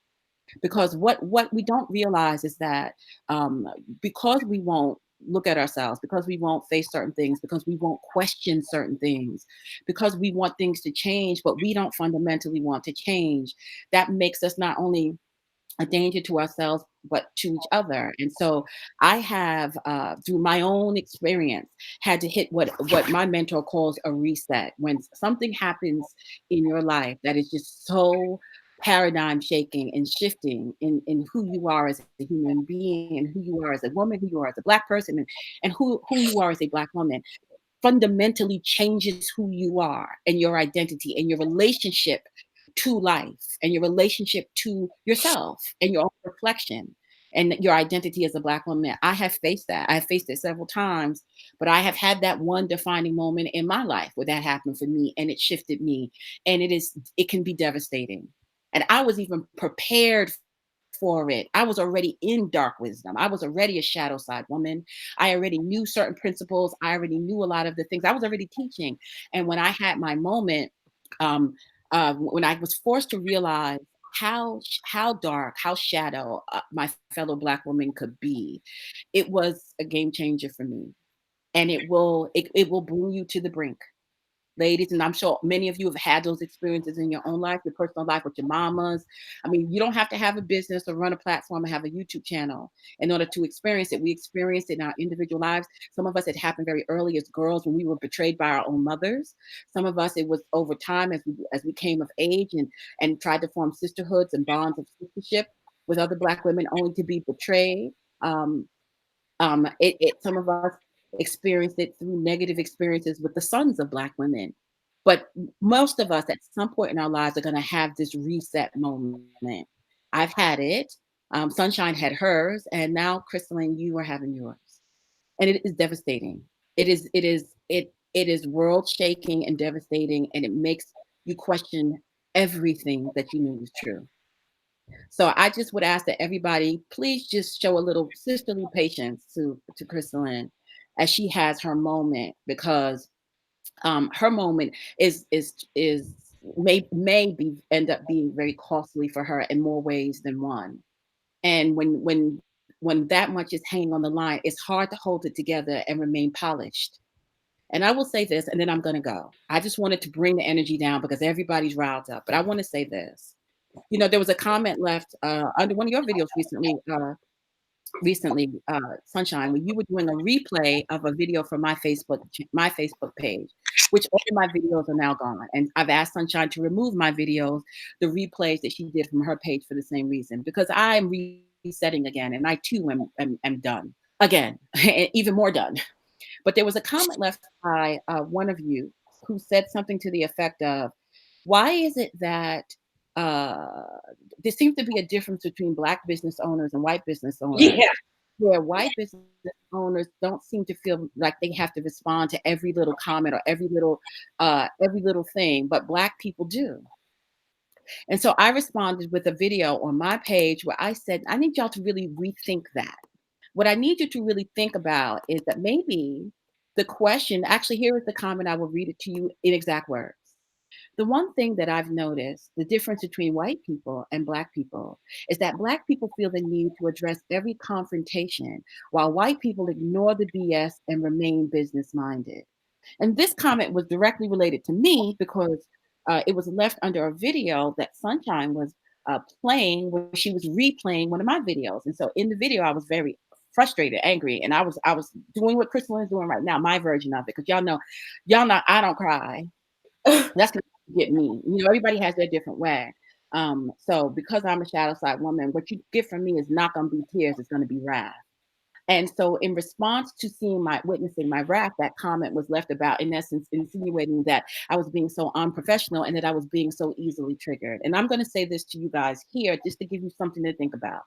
Because what we don't realize is that um, because we won't look at ourselves, because we won't face certain things, because we won't question certain things, because we want things to change, but we don't fundamentally want to change, that makes us not only a danger to ourselves but to each other. And so I have through my own experience had to hit what my mentor calls a reset. When something happens in your life that is just so paradigm shaking and shifting in who you are as a human being, and who you are as a woman, who you are as a black person, and who you are as a black woman, fundamentally changes who you are and your identity and your relationship to life and your relationship to yourself and your own reflection and your identity as a black woman. I have faced that. I have faced it several times, but I have had that one defining moment in my life where that happened for me and it shifted me. And it can be devastating. And I was even prepared for it. I was already in dark wisdom. I was already a shadow side woman. I already knew certain principles. I already knew a lot of the things. I was already teaching. And when I had my moment, um, when I was forced to realize how dark, how shadow my fellow black woman could be, it was a game changer for me. And it will bring you to the brink, ladies, and I'm sure many of you have had those experiences in your own life, your personal life with your mamas. I mean, you don't have to have a business or run a platform and have a YouTube channel in order to experience it. We experienced it in our individual lives. Some of us, it happened very early as girls when we were betrayed by our own mothers. Some of us, it was over time as we came of age and tried to form sisterhoods and bonds of sistership with other black women, only to be betrayed. Um, some of us experienced it through negative experiences with the sons of black women. But most of us at some point in our lives are going to have this reset moment. I've had it. Sunshine had hers, and now Christelyn, you are having yours, and it is devastating. It is world shaking and devastating, and it makes you question everything that you knew was true. So I just would ask that everybody please just show a little sisterly patience to Crystalline as she has her moment, because her moment is may be end up being very costly for her in more ways than one. And when that much is hanging on the line, it's hard to hold it together and remain polished. And I will say this, and then I'm going to go. I just wanted to bring the energy down because everybody's riled up. But I want to say this. You know, there was a comment left under one of your videos Sunshine, when you were doing a replay of a video from my Facebook page, which all of my videos are now gone. And I've asked Sunshine to remove my videos, the replays that she did from her page for the same reason, because I'm resetting again, and I too am done again, even more done. But there was a comment left by one of you who said something to the effect of, why is it that uh, there seems to be a difference between black business owners and white business owners, Yeah. where white business owners don't seem to feel like they have to respond to every little comment or every little thing, but black people do. And so I responded with a video on my page where I said, I need y'all to really rethink that. What I need you to really think about is that maybe the question, actually, here is the comment. I will read it to you in exact words. The one thing that I've noticed, the difference between white people and black people, is that black people feel the need to address every confrontation, while white people ignore the BS and remain business minded. And this comment was directly related to me because it was left under a video that Sunshine was playing, where she was replaying one of my videos. And so in the video, I was very frustrated, angry, and I was doing what Crystal is doing right now, my version of it, because y'all know I don't cry. That's gonna get me. You know, everybody has their different way. So because I'm a shadow side woman, what you get from me is not gonna be tears, it's gonna be wrath. And so in response to witnessing my wrath, that comment was left about, in essence, insinuating that I was being so unprofessional and that I was being so easily triggered. And I'm gonna say this to you guys here just to give you something to think about.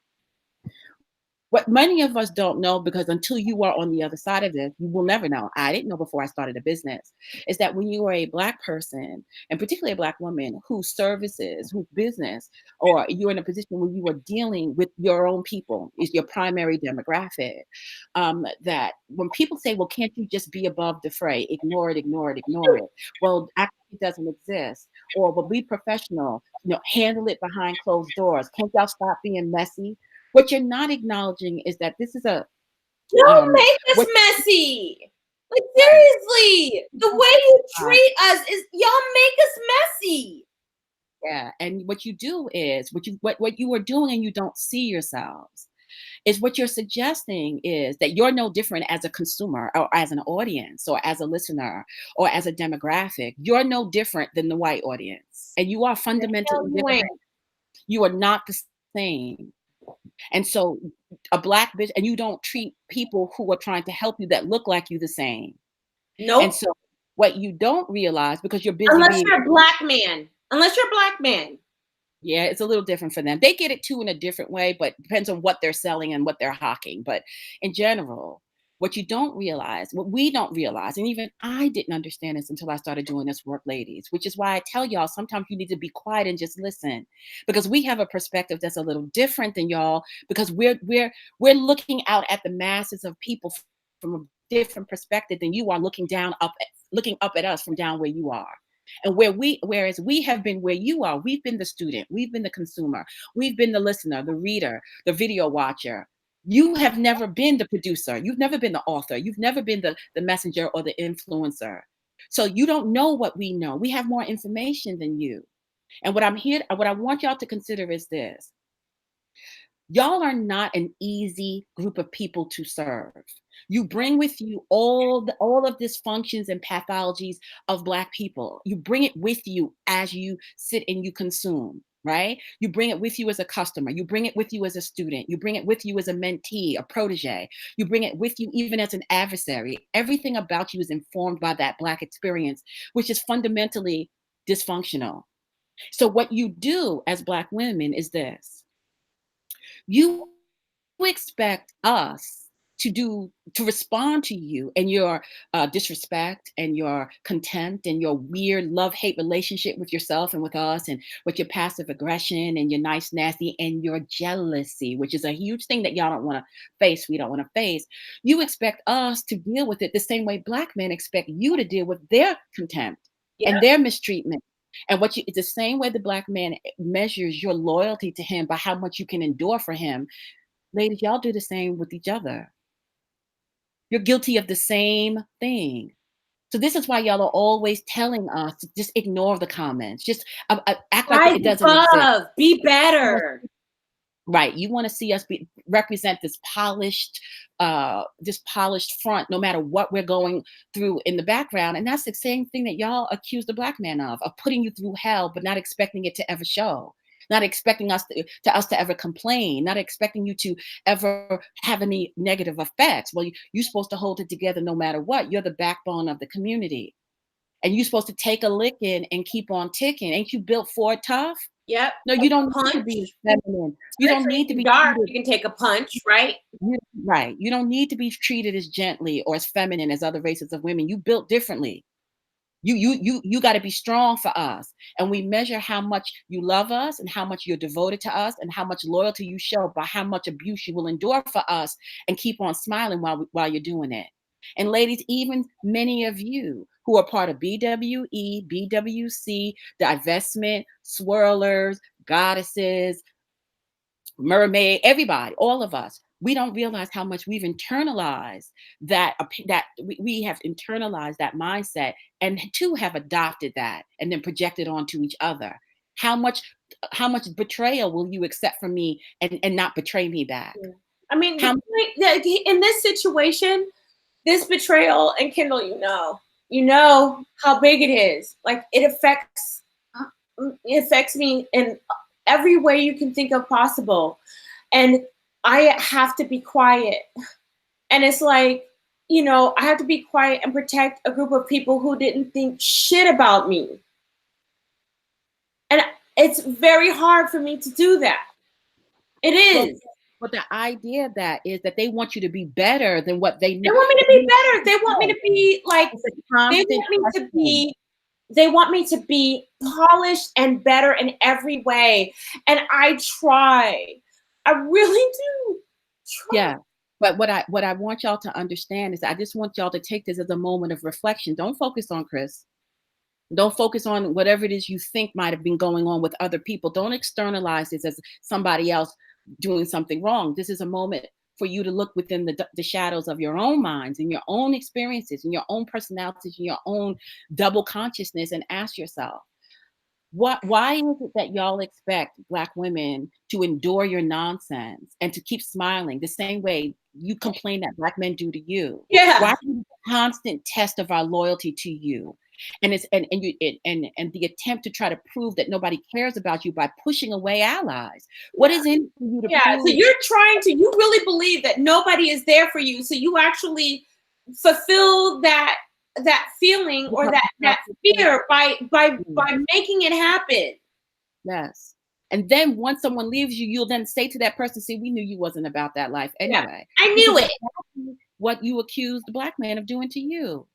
What many of us don't know, because until you are on the other side of this, you will never know. I didn't know before I started a business, is that when you are a black person, and particularly a black woman whose services, whose business, or you're in a position where you are dealing with your own people, is your primary demographic, that when people say, well, can't you just be above the fray? Ignore it, ignore it, ignore it. Well, actually, it doesn't exist, or well, be professional, handle it behind closed doors. Can't y'all stop being messy? What you're not acknowledging is that this is a Don't make us what messy. Like right. seriously, the way you treat us is y'all make us messy. Yeah, and what you do is what you are doing, and you don't see yourselves, is what you're suggesting is that you're no different as a consumer or as an audience or as a listener or as a demographic. You're no different than the white audience, and you are The hell fundamentally you ain't. different. You are not the same. And so a black bitch, and you don't treat people who are trying to help you that look like you the same. And Nope. so what you don't realize, because you're busy Unless being, you're a black man. Unless you're a black man. yeah, it's a little different for them. They get it too in a different way, but depends on what they're selling and what they're hawking. But in general, what you don't realize, what we don't realize, and even I didn't understand this until I started doing this work, ladies, which is why I tell y'all sometimes you need to be quiet and just listen, because we have a perspective that's a little different than y'all, because we're looking out at the masses of people from a different perspective than you are looking up at us from down where you are. And whereas we have been where you are, we've been the student, we've been the consumer, we've been the listener, the reader, the video watcher. You have never been the producer, you've never been the author, you've never been the messenger or the influencer. So you don't know what we know. We have more information than you. And what I want y'all to consider is this: y'all are not an easy group of people to serve. You bring with you all of these functions and pathologies of Black people. You bring it with you as you sit and you consume, right? You bring it with you as a customer. You bring it with you as a student. You bring it with you as a mentee, a protege. You bring it with you even as an adversary. Everything about you is informed by that Black experience, which is fundamentally dysfunctional. So what you do as Black women is this: you expect us to respond to you and your disrespect and your contempt and your weird love-hate relationship with yourself and with us, and with your passive aggression and your nice nasty and your jealousy, which is a huge thing that y'all don't want to face. We don't want to face. You expect us to deal with it the same way Black men expect you to deal with their contempt and Yep. their mistreatment. And it's the same way the Black man measures your loyalty to him by how much you can endure for him. Ladies, y'all do the same with each other. You're guilty of the same thing. So this is why y'all are always telling us to just ignore the comments. Just act like Rise it doesn't exist. above. Be better. Right. You want to see us represent this polished front, no matter what we're going through in the background. And that's the same thing that y'all accuse the Black man of putting you through hell, but not expecting it to ever show. Not expecting us to ever complain, not expecting you to ever have any negative effects. Well, you're supposed to hold it together no matter what. You're the backbone of the community. And you're supposed to take a licking and keep on ticking. Ain't you built for it tough? Yep. No, Take you don't a need to punch. be feminine. You don't Especially need to in be dark, treated. you can take a punch, right? Right. You don't need to be treated as gently or as feminine as other races of women. You built differently. You got to be strong for us. And we measure how much you love us and how much you're devoted to us and how much loyalty you show by how much abuse you will endure for us and keep on smiling while you're doing it. And ladies, even many of you who are part of BWE, BWC, divestment, swirlers, goddesses, mermaid, everybody, all of us, we don't realize how much we've internalized that we have internalized that mindset, and too have adopted that and then projected onto each other. How much betrayal will you accept from me and not betray me back? I mean, How in this situation, this betrayal, and Kendall, you know how big it is. Like it affects me in every way you can think of possible. And I have to be quiet. And it's like, I have to be quiet and protect a group of people who didn't think shit about me. And it's very hard for me to do that. It well, is. but the idea of that is that they want you to be better than what they They know. want me to be better. They want me to be like, It's a constant question. they want me to be polished and better in every way. And I try. I really do. Try. Yeah. But what I want y'all to understand is I just want y'all to take this as a moment of reflection. Don't focus on Chris. Don't focus on whatever it is you think might have been going on with other people. Don't externalize this as somebody else doing something wrong. This is a moment for you to look within the shadows of your own minds and your own experiences and your own personalities and your own double consciousness, and ask yourself, why is it that y'all expect Black women to endure your nonsense and to keep smiling the same way you complain that Black men do to you? Yeah. Why is it a constant test of our loyalty to you? And it's and you and the attempt to try to prove that nobody cares about you by pushing away allies. What Yeah. is in it for you to Yeah. So prove? you're trying to, you really believe that nobody is there for you. So you actually fulfill that feeling or that fear by making it happen. Yes. And then once someone leaves you, you'll then say to that person, see, we knew you wasn't about that life Yeah. anyway. I This knew is it. exactly what you accused the Black man of doing to you.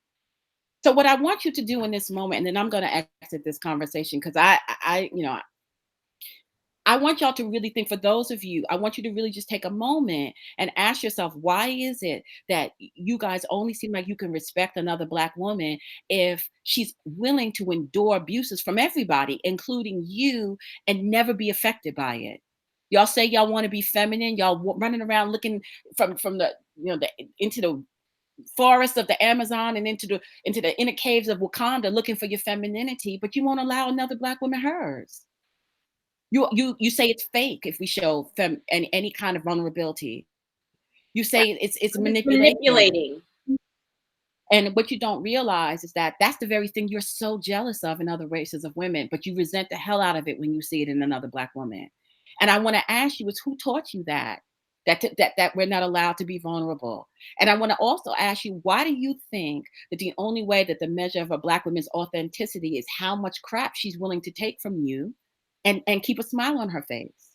So what I want you to do in this moment, and then I'm going to exit this conversation, because I want y'all to really think, for those of you, I want you to really just take a moment and ask yourself, why is it that you guys only seem like you can respect another Black woman if she's willing to endure abuses from everybody, including you, and never be affected by it? Y'all say y'all want to be feminine. Y'all running around looking from the into the forests of the Amazon and into the inner caves of Wakanda looking for your femininity, but you won't allow another Black woman hers. You say it's fake if we show any kind of vulnerability. You say it's It's manipulation. manipulating. And what you don't realize is that that's the very thing you're so jealous of in other races of women, but you resent the hell out of it when you see it in another Black woman. And I want to ask you, is who taught you that? That we're not allowed to be vulnerable. And I want to also ask you, why do you think that the only way that the measure of a Black woman's authenticity is how much crap she's willing to take from you and keep a smile on her face?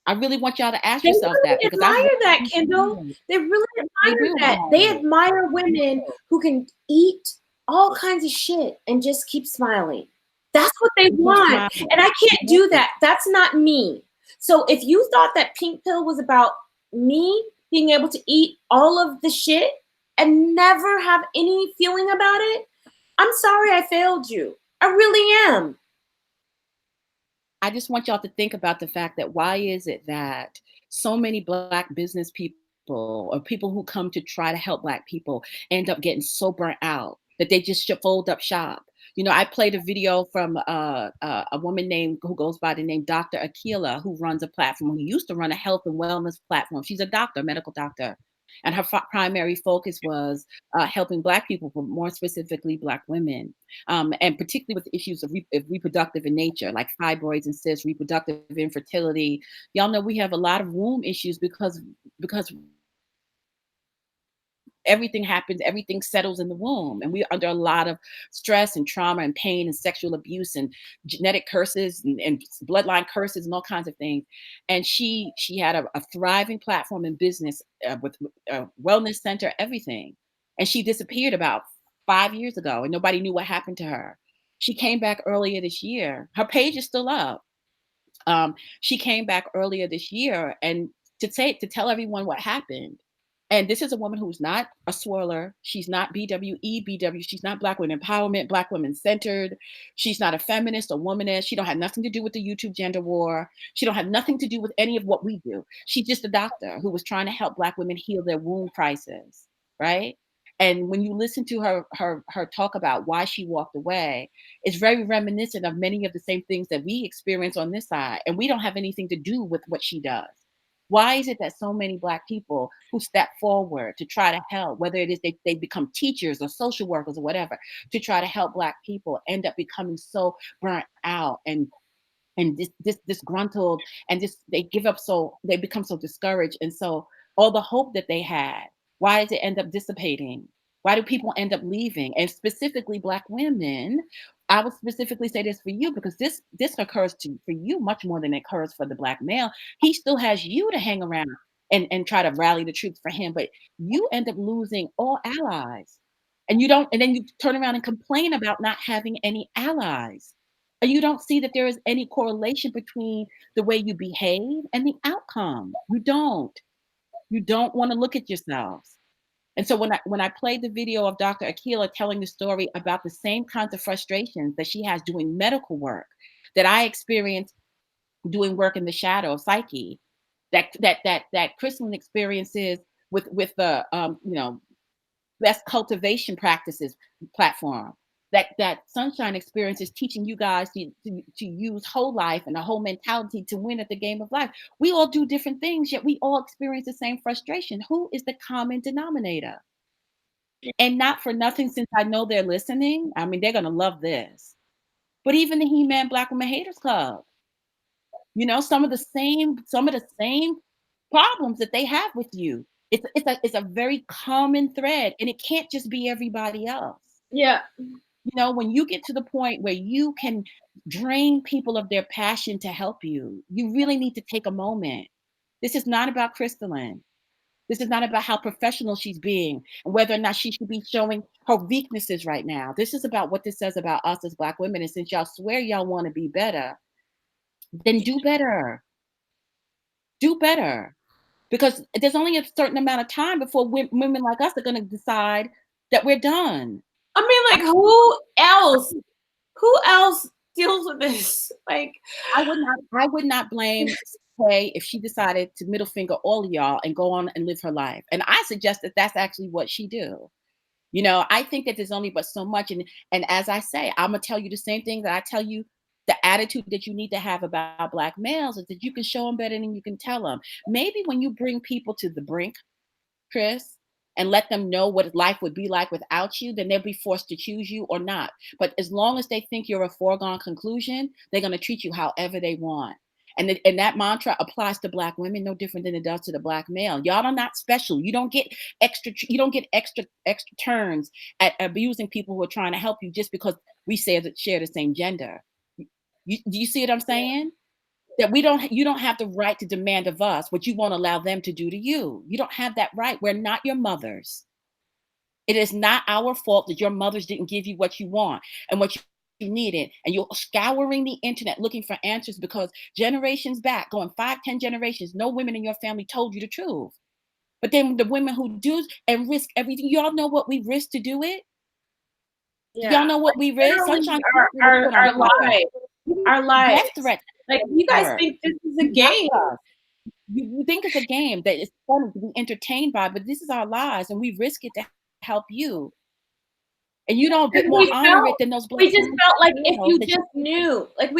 I really want y'all to ask They yourself that, really because I've admire watched that, these Kendall. videos. They really They admire do that. They admire it. admire women who can eat all kinds of shit and just keep smiling. That's what they They keep want. smiling. And I can't do that. That's not me. So if you thought that pink pill was about me being able to eat all of the shit and never have any feeling about it, I'm sorry I failed you. I really am. I just want y'all to think about the fact that, why is it that so many Black business people or people who come to try to help Black people end up getting so burnt out that they just fold up shop? I played a video from a woman who goes by the name Dr. Akila, who runs a platform, who used to run a health and wellness platform. She's a doctor, medical doctor. And her primary focus was helping Black people, but more specifically Black women, and particularly with issues of reproductive in nature, like fibroids and cysts, reproductive infertility. Y'all know we have a lot of womb issues because everything happens, everything settles in the womb, and we're under a lot of stress and trauma and pain and sexual abuse and genetic curses and bloodline curses and all kinds of things. And she had a thriving platform in business, with a wellness center, everything. And she disappeared about 5 years ago, and nobody knew what happened to her. She came back earlier this year. Her page is still up. She came back earlier this year and to tell everyone what happened. And this is a woman who's not a swirler. She's not BWE. She's not Black women empowerment, Black women centered. She's not a feminist or womanist. She don't have nothing to do with the YouTube gender war. She don't have nothing to do with any of what we do. She's just a doctor who was trying to help Black women heal their womb crisis, right? And when you listen to her talk about why she walked away, it's very reminiscent of many of the same things that we experience on this side. And we don't have anything to do with what she does. Why is it that so many Black people who step forward to try to help, whether it is they become teachers or social workers or whatever, to try to help Black people, end up becoming so burnt out and disgruntled, and they give up, so they become so discouraged, and so all the hope that they had, why does it end up dissipating? Why do people end up leaving? And specifically Black women, I would specifically say this for you, because this occurs for you much more than it occurs for the Black male. He still has you to hang around and try to rally the troops for him, but you end up losing all allies. And then you turn around and complain about not having any allies. And you don't see that there is any correlation between the way you behave and the outcome. You don't. You don't want to look at yourselves. And so when I played the video of Dr. Akila telling the story about the same kinds of frustrations that she has doing medical work, that I experienced doing work in the shadow of psyche, that Christelyn experiences with the best cultivation practices platform. That Sunshine experience is teaching you guys to use whole life and a whole mentality to win at the game of life. We all do different things, yet we all experience the same frustration. Who is the common denominator? And not for nothing, since I know they're listening, I mean, they're gonna love this. But even the He-Man Black Women Haters Club, some of the same problems that they have with you. It's a very common thread, and it can't just be everybody else. Yeah. When you get to the point where you can drain people of their passion to help you, you really need to take a moment. This is not about Christelyn. This is not about how professional she's being and whether or not she should be showing her weaknesses right now. This is about what this says about us as Black women. And since y'all swear y'all want to be better, then do better. Do better. Because there's only a certain amount of time before women like us are going to decide that we're done. I mean, like, who else? Who else deals with this? Like, I would not blame Tay if she decided to middle finger all of y'all and go on and live her life. And I suggest that that's actually what she do. I think that there's only but so much. And as I say, I'm gonna tell you the same thing that I tell you. The attitude that you need to have about Black males is that you can show them better than you can tell them. Maybe when you bring people to the brink, Chris, and let them know what life would be like without you, then they'll be forced to choose you or not. But as long as they think you're a foregone conclusion, they're going to treat you however they want. And that mantra applies to Black women no different than it does to the Black male. Y'all are not special. You don't get extra turns at abusing people who are trying to help you just because we share the same gender. Do you see what I'm saying? That you don't have the right to demand of us what you won't allow them to do to you. You don't have that right. We're not your mothers. It is not our fault that your mothers didn't give you what you want and what you needed. And you're scouring the internet looking for answers because generations back, going 5-10 generations, no women in your family told you the truth. But then the women who do and risk everything, y'all know what we risk to do it? yeah. Y'all know what we risk? Sunshine, Our lives. Our lives. death threats. Like, you guys think this is a game. You think it's a game that is fun to be entertained by, but this is our lives, and we risk it to help you. And you don't get more honor it than those Black We just felt like if you that just knew, like,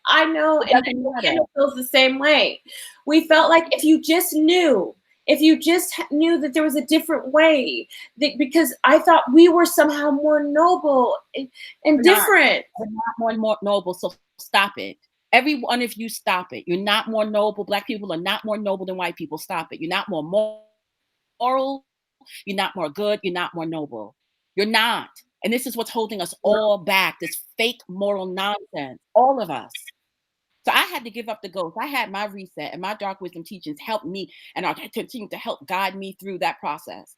I know, and Kendal feels the same way. We felt like if you just knew that there was a different way, because I thought we were somehow more noble and different. We're not more noble, so stop it. Every one of you, stop it. You're not more noble. Black people are not more noble than white people. Stop it. You're not more moral. You're not more good. You're not more noble. You're not. And this is what's holding us all back, this fake moral nonsense, all of us. So I had to give up the ghost. I had my reset, and my dark wisdom teachings helped me and are continuing to help guide me through that process.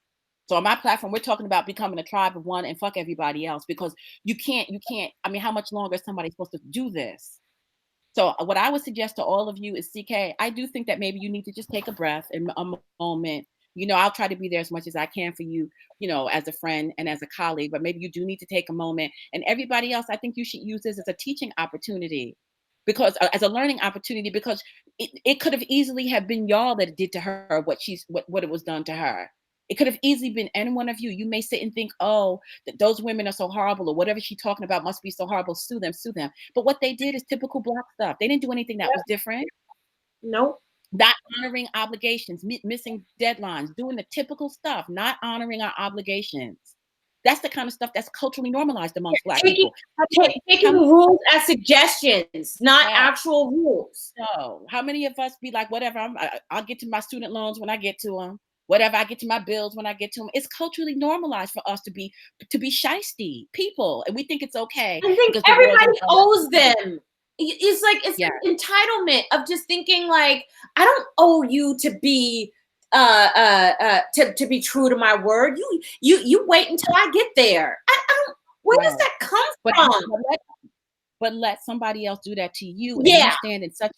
So on my platform, we're talking about becoming a tribe of one and fuck everybody else, because you can't, I mean, how much longer is somebody supposed to do this? So what I would suggest to all of you is, CK, I do think that maybe you need to just take a breath and a moment. I'll try to be there as much as I can for you, as a friend and as a colleague, but maybe you do need to take a moment. And everybody else, I think you should use this as a teaching opportunity, because as a learning opportunity, because it could have easily have been y'all that did to her what it was done to her. It could have easily been any one of you. You may sit and think, oh, that those women are so horrible, or whatever she's talking about must be so horrible. Sue them. But what they did is typical Black stuff. They didn't do anything that was different. Nope. Not honoring obligations, missing deadlines, doing the typical stuff, not honoring our obligations. That's the kind of stuff that's culturally normalized amongst Black people. Taking rules as suggestions, not actual rules. So how many of us be like, whatever, I'll get to my student loans when I get to them. Whatever, I get to my bills when I get to them. It's culturally normalized for us to be shiesty people, and we think it's okay. I think everybody owes them. It's like entitlement of just thinking like, I don't owe you to be to be true to my word. You wait until I get there. I don't. Where does that come from? But let somebody else do that to you. Yeah. And you stand in such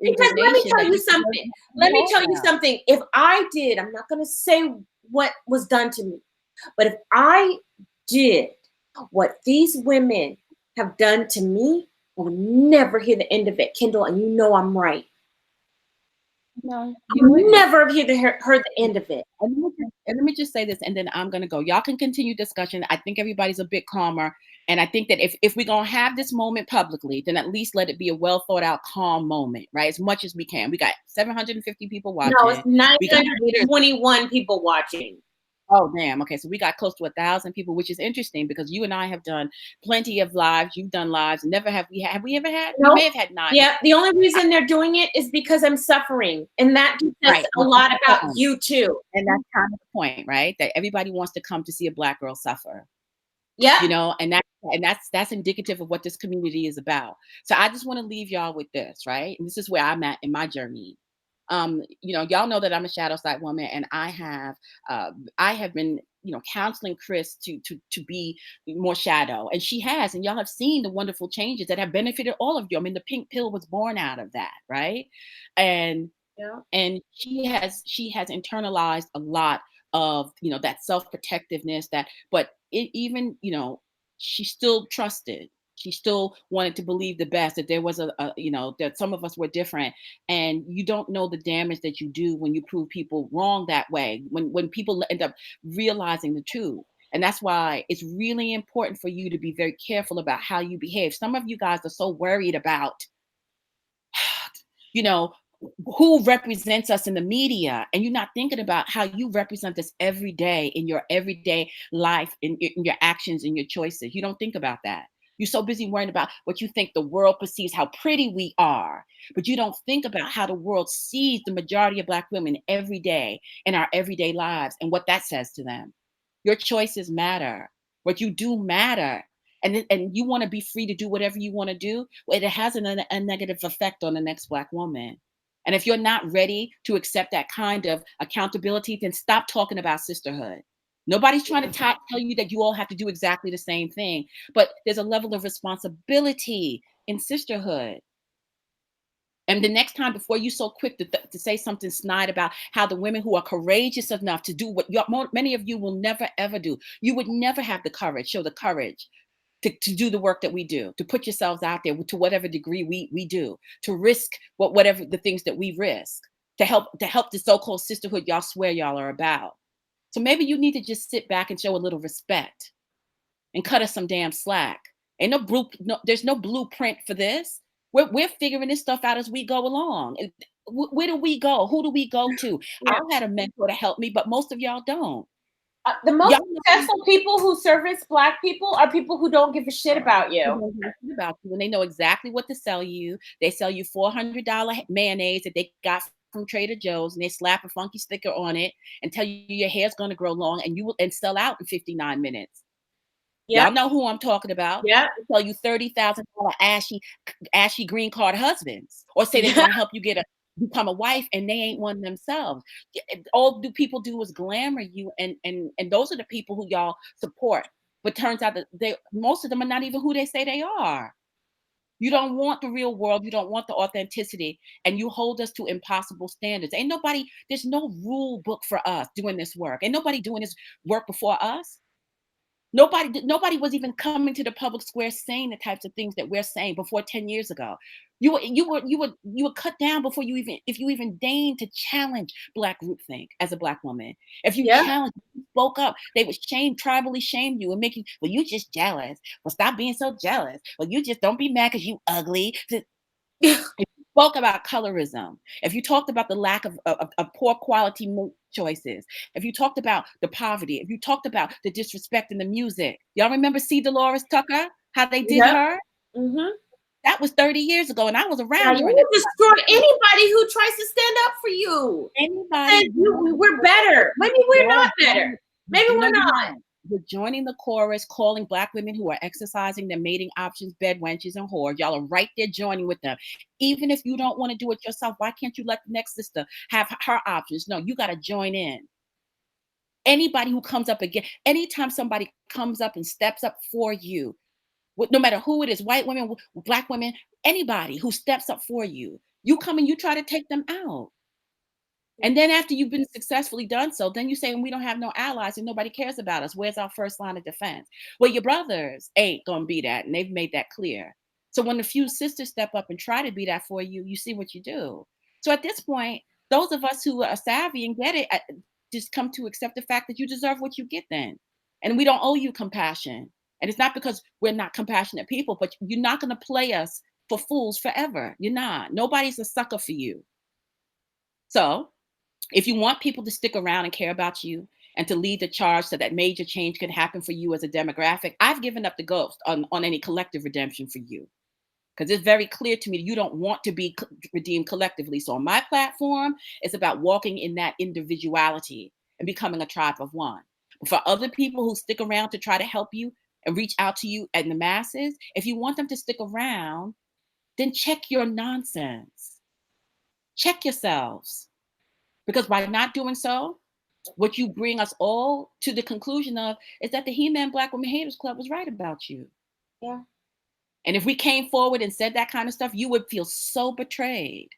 because let me tell you something. If I did, I'm not going to say what was done to me. But if I did what these women have done to me, I would never hear the end of it, Kendall, and you know I'm right. No, I you would wouldn't. never have heard the end of it. And let me just say this, and then I'm gonna go. Y'all can continue discussion. I think everybody's a bit calmer, and I think that if we're gonna have this moment publicly, then at least let it be a well thought out, calm moment, right? As much as we can. We got 750 people No, it's watching. We got haters. 921 people watching. Oh, damn. Okay, so we got close to 1,000 people, which is interesting because you and I have done plenty of lives. You've done lives. Never have we ever had? We may Nope. have had nine. Yeah, the only reason they're doing it is because I'm suffering. And that says Right. a Well, that's lot the about point. you too. And that's kind of the point, right? That everybody wants to come to see a Black girl suffer. Yeah. And that's indicative of what this community is about. So I just want to leave y'all with this, right? And this is where I'm at in my journey. Y'all know that I'm a shadow side woman, and I have been, counseling Chris to be more shadow, and she has, and y'all have seen the wonderful changes that have benefited all of you. I mean, the pink pill was born out of that, right? And Yeah. and she has internalized a lot of that self-protectiveness, that but even she still trusted, she still wanted to believe the best, that there was that some of us were different. And you don't know the damage that you do when you prove people wrong that way, when people end up realizing the truth. And that's why it's really important for you to be very careful about how you behave. Some of you guys are so worried about you know, who represents us in the media, and you're not thinking about how you represent us every day in your everyday life, in your actions and your choices. You don't think about that. You're so busy worrying about what you think the world perceives, how pretty we are, but you don't think about how the world sees the majority of Black women every day in our everyday lives and what that says to them. Your choices matter. What you do matter. And you want to be free to do whatever you want to do, well, it has a negative effect on the next Black woman. And if you're not ready to accept that kind of accountability, then stop talking about sisterhood. Nobody's trying to tell you that you all have to do exactly the same thing, but there's a level of responsibility in sisterhood. And the next time, before you so quick to say something snide about how the women who are courageous enough to do what many of you will never ever do, you would never have the courage, show the courage to do the work that we do, to put yourselves out there to whatever degree we do, to risk whatever the things that we risk, to help the so-called sisterhood y'all swear y'all are about. So maybe you need to just sit back and show a little respect and cut us some damn slack. Ain't there's no blueprint for this. We're figuring this stuff out as we go along. Where do we go? Who do we go to? I Yeah. had a mentor to help me, but most of y'all don't. The most Y'all know successful people who service Black people are people who don't give a shit about who you. don't give a shit about you, and they know exactly what to sell you. They sell you $400 mayonnaise that they got from Trader Joe's, and they slap a funky sticker on it and tell you your hair's going to grow long, and you will and sell out in 59 minutes. Yep. Y'all know who I'm talking about. Yep. They sell you $30,000 ashy green card husbands, or say they're Yeah. going to help you become a wife, and they ain't one themselves. All do people do is glamour you, and those are the people who y'all support. But turns out that most of them are not even who they say they are. You don't want the real world. You don't want the authenticity, and you hold us to impossible standards. There's no rule book for us doing this work. Ain't nobody doing this work before us. Nobody was even coming to the public square saying the types of things that we're saying before 10 years ago. You were cut down before if you even deigned to challenge Black groupthink as a Black woman. If you Yeah. challenged, you spoke up, they would tribally shame you and make you, well, you just jealous. Well, stop being so jealous. Well, you just don't be mad because you ugly. If you spoke about colorism, if you talked about the lack of poor quality choices, if you talked about the poverty, if you talked about the disrespect in the music, y'all remember C. Dolores Tucker, how they did Yep. her? Mm-hmm. That was 30 years ago, and I was Yeah, around you during will that. destroy anybody who tries to stand up for you. Anybody, We're better. Maybe we're not better. Maybe we're not. You're joining the chorus, calling Black women who are exercising their mating options bed wenches and whores. Y'all are right there joining with them. Even if you don't want to do it yourself, why can't you let the next sister have her options? No, you got to join in. Anybody who comes up again, anytime somebody comes up and steps up for you, no matter who it is, white women, Black women, anybody who steps up for you, you come and you try to take them out. And then after you've been successfully done so, then you say, we don't have no allies and nobody cares about us. Where's our first line of defense? Well, your brothers ain't going to be that. And they've made that clear. So when a few sisters step up and try to be that for you, you see what you do. So at this point, those of us who are savvy and get it, just come to accept the fact that you deserve what you get then. And we don't owe you compassion. And it's not because we're not compassionate people, but you're not going to play us for fools forever. You're not. Nobody's a sucker for you. So if you want people to stick around and care about you and to lead the charge so that major change can happen for you as a demographic, I've given up the ghost on any collective redemption for you. Because it's very clear to me that you don't want to be redeemed collectively. So on my platform, it's about walking in that individuality and becoming a tribe of one. But for other people who stick around to try to help you and reach out to you and the masses, if you want them to stick around, then check your nonsense. Check yourselves. Because by not doing so, what you bring us all to the conclusion of is that the He-Man Black Women Haters Club was right about you. Yeah. And if we came forward and said that kind of stuff, you would feel so betrayed.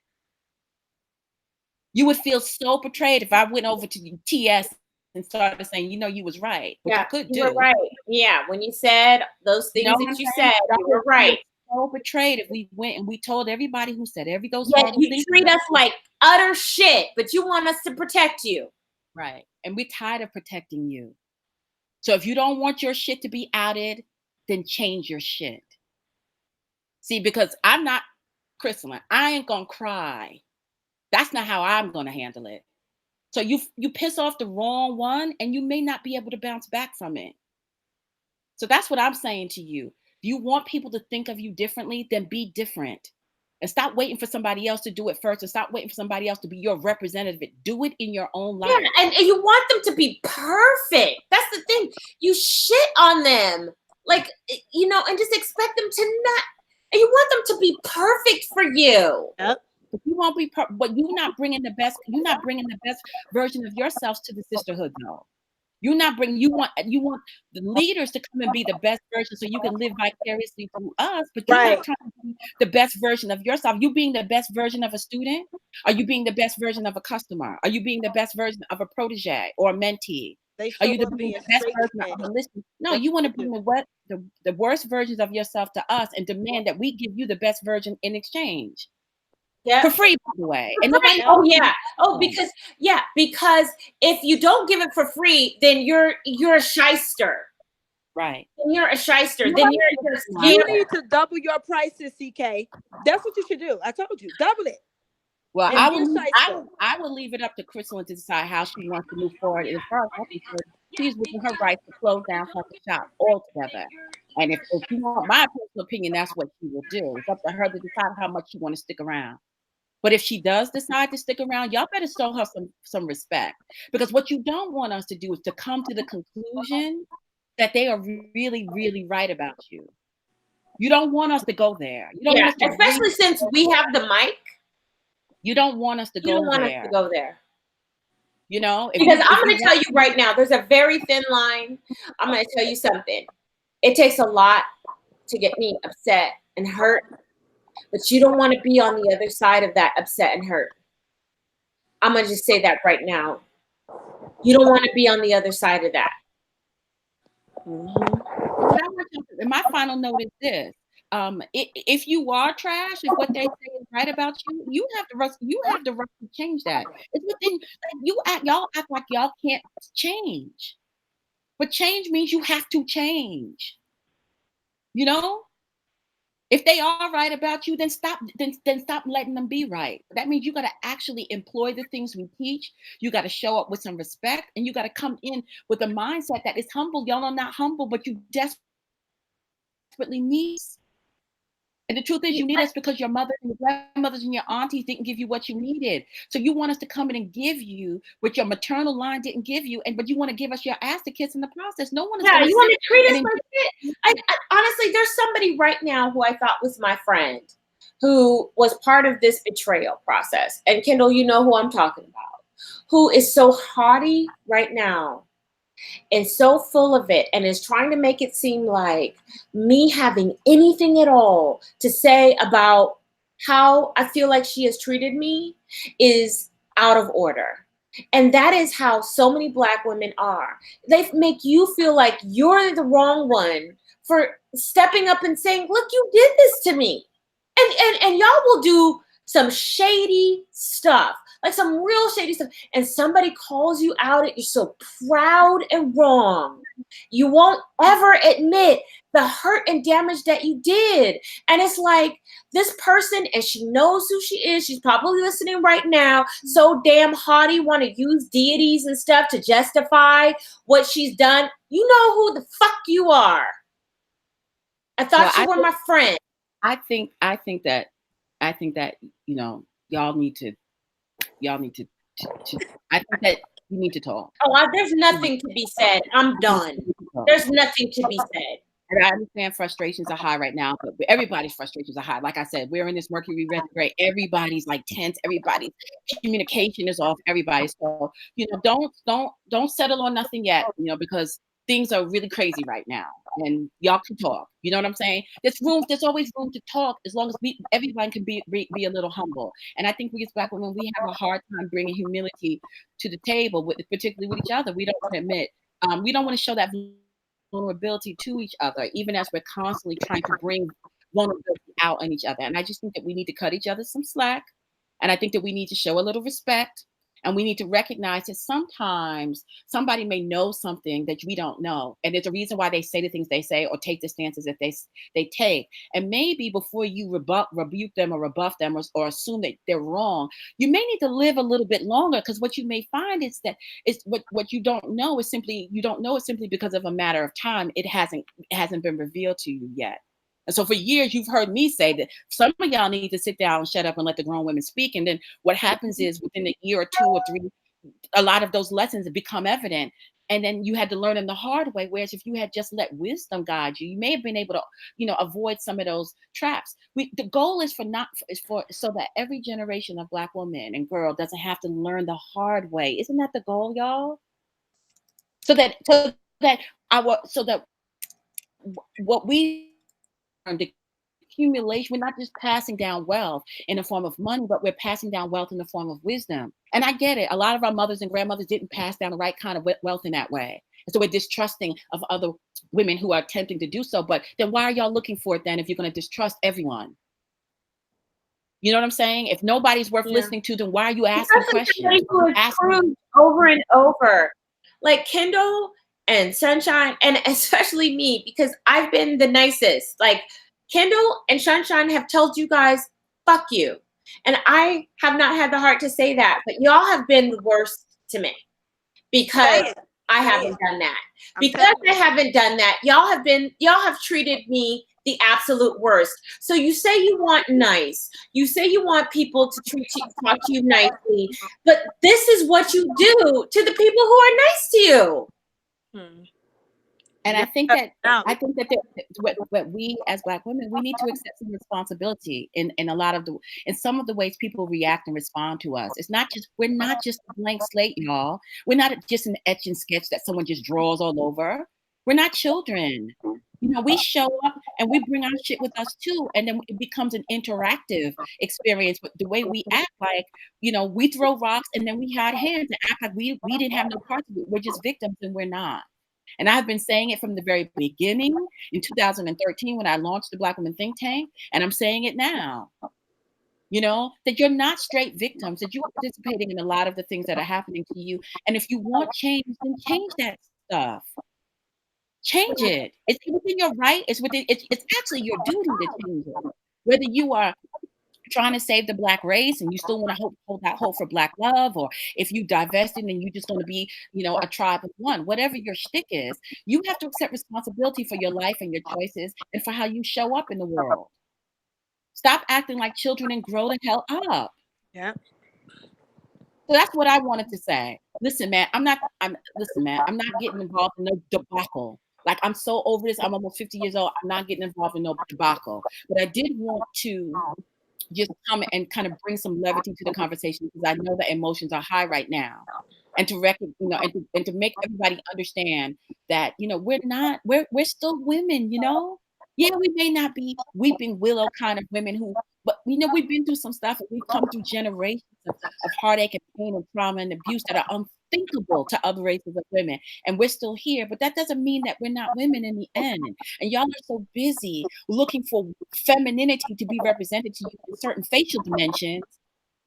You would feel so betrayed if I went over to TS and started saying, you was right, which I could do. You were right. Yeah, when you said those things that you said, you were right. So betrayed if we went and we told everybody who said those yeah, you treat us like utter shit, but you want us to protect you. Right. And we're tired of protecting you. So if you don't want your shit to be outed, then change your shit. See, because I'm not Christelyn. I ain't gonna cry. That's not how I'm gonna handle it. So you piss off the wrong one and you may not be able to bounce back from it. So that's what I'm saying to you. If you want people to think of you differently, then be different. And stop waiting for somebody else to do it first, and stop waiting for somebody else to be your representative. Do it in your own life. Yeah, and you want them to be perfect. That's the thing. You shit on them. Like, and just expect them to not. And you want them to be perfect for you. Yep. But you won't be, but you're not bringing the best. You're not bringing the best version of yourselves to the sisterhood, though. You're not bringing. You want the leaders to come and be the best version, so you can live vicariously through us. But you're not trying to be the best version of yourself. You being the best version of a student? Are you being the best version of a customer? Are you being the best version of a protege or a mentee? Are you the best version of a listener? No, you want to bring the worst versions of yourself to us and demand that we give you the best version in exchange. Yeah. For free, by the way. And nobody. Because if you don't give it for free, then you're a shyster. Right. And you're a shyster. Then you need to double your prices, CK. That's what you should do. I told you, double it. Well, I will leave it up to Christelyn to decide how she wants to move forward. As far as I'm concerned, she's within her right to close down her shop altogether. And if you want my personal opinion, that's what she will do. It's up to her to decide how much she want to stick around. But if she does decide to stick around, y'all better show her some respect. Because what you don't want us to do is to come to the conclusion that they are really, really right about you. You don't want us to go there. You don't want us to especially since we have the mic. You don't want us to go there. You don't want us to go there. Because I'm going to tell you right now, there's a very thin line. I'm going to tell you something. It takes a lot to get me upset and hurt. But you don't want to be on the other side of that upset and hurt. I'm going to just say that right now. You don't want to be on the other side of that. Mm-hmm. And my final note is this. If you are trash, if what they say is right about you, you have the right to change that. It's within y'all act like y'all can't change. But change means you have to change. If they are right about you, then stop letting them be right. That means you got to actually employ the things we teach. You got to show up with some respect, and you got to come in with a mindset that is humble. Y'all are not humble, but you desperately need. And the truth is, you need us because your mother and your grandmothers and your aunties didn't give you what you needed. So you want us to come in and give you what your maternal line didn't give you, but you want to give us your ass to kiss in the process. No one is. Yeah, you want to treat us like it. Honestly, there's somebody right now who I thought was my friend, who was part of this betrayal process. And Kendal, you know who I'm talking about, who is so haughty right now and so full of it and is trying to make it seem like me having anything at all to say about how I feel like she has treated me is out of order. And that is how so many Black women are. They make you feel like you're the wrong one for stepping up and saying, look, you did this to me. And y'all will do some shady stuff, like some real shady stuff. And somebody calls you out, you're so proud and wrong. You won't ever admit the hurt and damage that you did. And it's like this person, and she knows who she is. She's probably listening right now. So damn haughty, want to use deities and stuff to justify what she's done. You know who the fuck you are. I thought you were my friend. I think that you know y'all need to I think that you need to talk. Oh, there's nothing to be said. I'm done. There's nothing to be said. And I understand frustrations are high right now, but everybody's frustrations are high. Like I said, we're in this Mercury retrograde. Everybody's like tense. Everybody's communication is off. Everybody. So, you know, don't settle on nothing yet, you know, because things are really crazy right now. And y'all can talk. You know what I'm saying? There's always room to talk as long as everyone can be a little humble. And I think we as Black women, we have a hard time bringing humility to the table, particularly with each other. We don't want to admit, we don't want to show that vulnerability to each other, even as we're constantly trying to bring vulnerability out in each other. And I just think that we need to cut each other some slack. And I think that we need to show a little respect. And we need to recognize that sometimes somebody may know something that we don't know. And there's a reason why they say the things they say or take the stances that they take. And maybe before you rebuke them or rebuff them or assume that they're wrong, you may need to live a little bit longer, because what you may find is that what you don't know is simply because of a matter of time. It hasn't been revealed to you yet. And so for years, you've heard me say that some of y'all need to sit down and shut up and let the grown women speak. And then what happens is within a year or 2 or 3, a lot of those lessons have become evident. And then you had to learn them the hard way. Whereas if you had just let wisdom guide you, you may have been able to, you know, avoid some of those traps. The goal is so that every generation of Black woman and girl doesn't have to learn the hard way. Isn't that the goal, y'all? So that what we the accumulation, we're not just passing down wealth in the form of money, but we're passing down wealth in the form of wisdom. And I get it. A lot of our mothers and grandmothers didn't pass down the right kind of wealth in that way. And so we're distrusting of other women who are attempting to do so. But then why are y'all looking for it then if you're going to distrust everyone? You know what I'm saying? If nobody's worth listening to, then why are you asking questions? Over and over. Like Kendal and Sunshine, and especially me, because I've been the nicest. Like Kendal and Sunshine have told you guys, fuck you. And I have not had the heart to say that, but y'all have been the worst to me because I haven't done that. Because I haven't done that, y'all have treated me the absolute worst. So you say you want nice. You say you want people to talk to you nicely, but this is what you do to the people who are nice to you. And I think that what we as Black women, we need to accept some responsibility in some of the ways people react and respond to us. We're not just a blank slate, y'all. We're not just an etch and sketch that someone just draws all over. We're not children. You know, we show up and we bring our shit with us too. And then it becomes an interactive experience. But the way we act, like, you know, we throw rocks and then we hide hands and act like we didn't have no part of it. We're just victims and we're not. And I've been saying it from the very beginning in 2013 when I launched the Black Women Think Tank. And I'm saying it now, you know, that you're not straight victims, that you're participating in a lot of the things that are happening to you. And if you want change, then change that stuff. Change it. It's within your right. It's actually your duty to change it. Whether you are trying to save the Black race and you still want to hold that hope for Black love, or if you divested and you're just going to be, you know, a tribe of one, whatever your shtick is, you have to accept responsibility for your life and your choices and for how you show up in the world. Stop acting like children and grow the hell up. Yeah. So that's what I wanted to say. Listen, man, I'm not getting involved in no debacle. Like, I'm so over this. I'm almost 50 years old. I'm not getting involved in no debacle. But I did want to just come and kind of bring some levity to the conversation, because I know that emotions are high right now, and to and to make everybody understand that, you know, we're still women, you know. Yeah, we may not be weeping willow kind of women who But we've been through some stuff, and we've come through generations of heartache and pain and trauma and abuse that are unthinkable to other races of women. And we're still here, but that doesn't mean that we're not women in the end. And y'all are so busy looking for femininity to be represented to you in certain facial dimensions,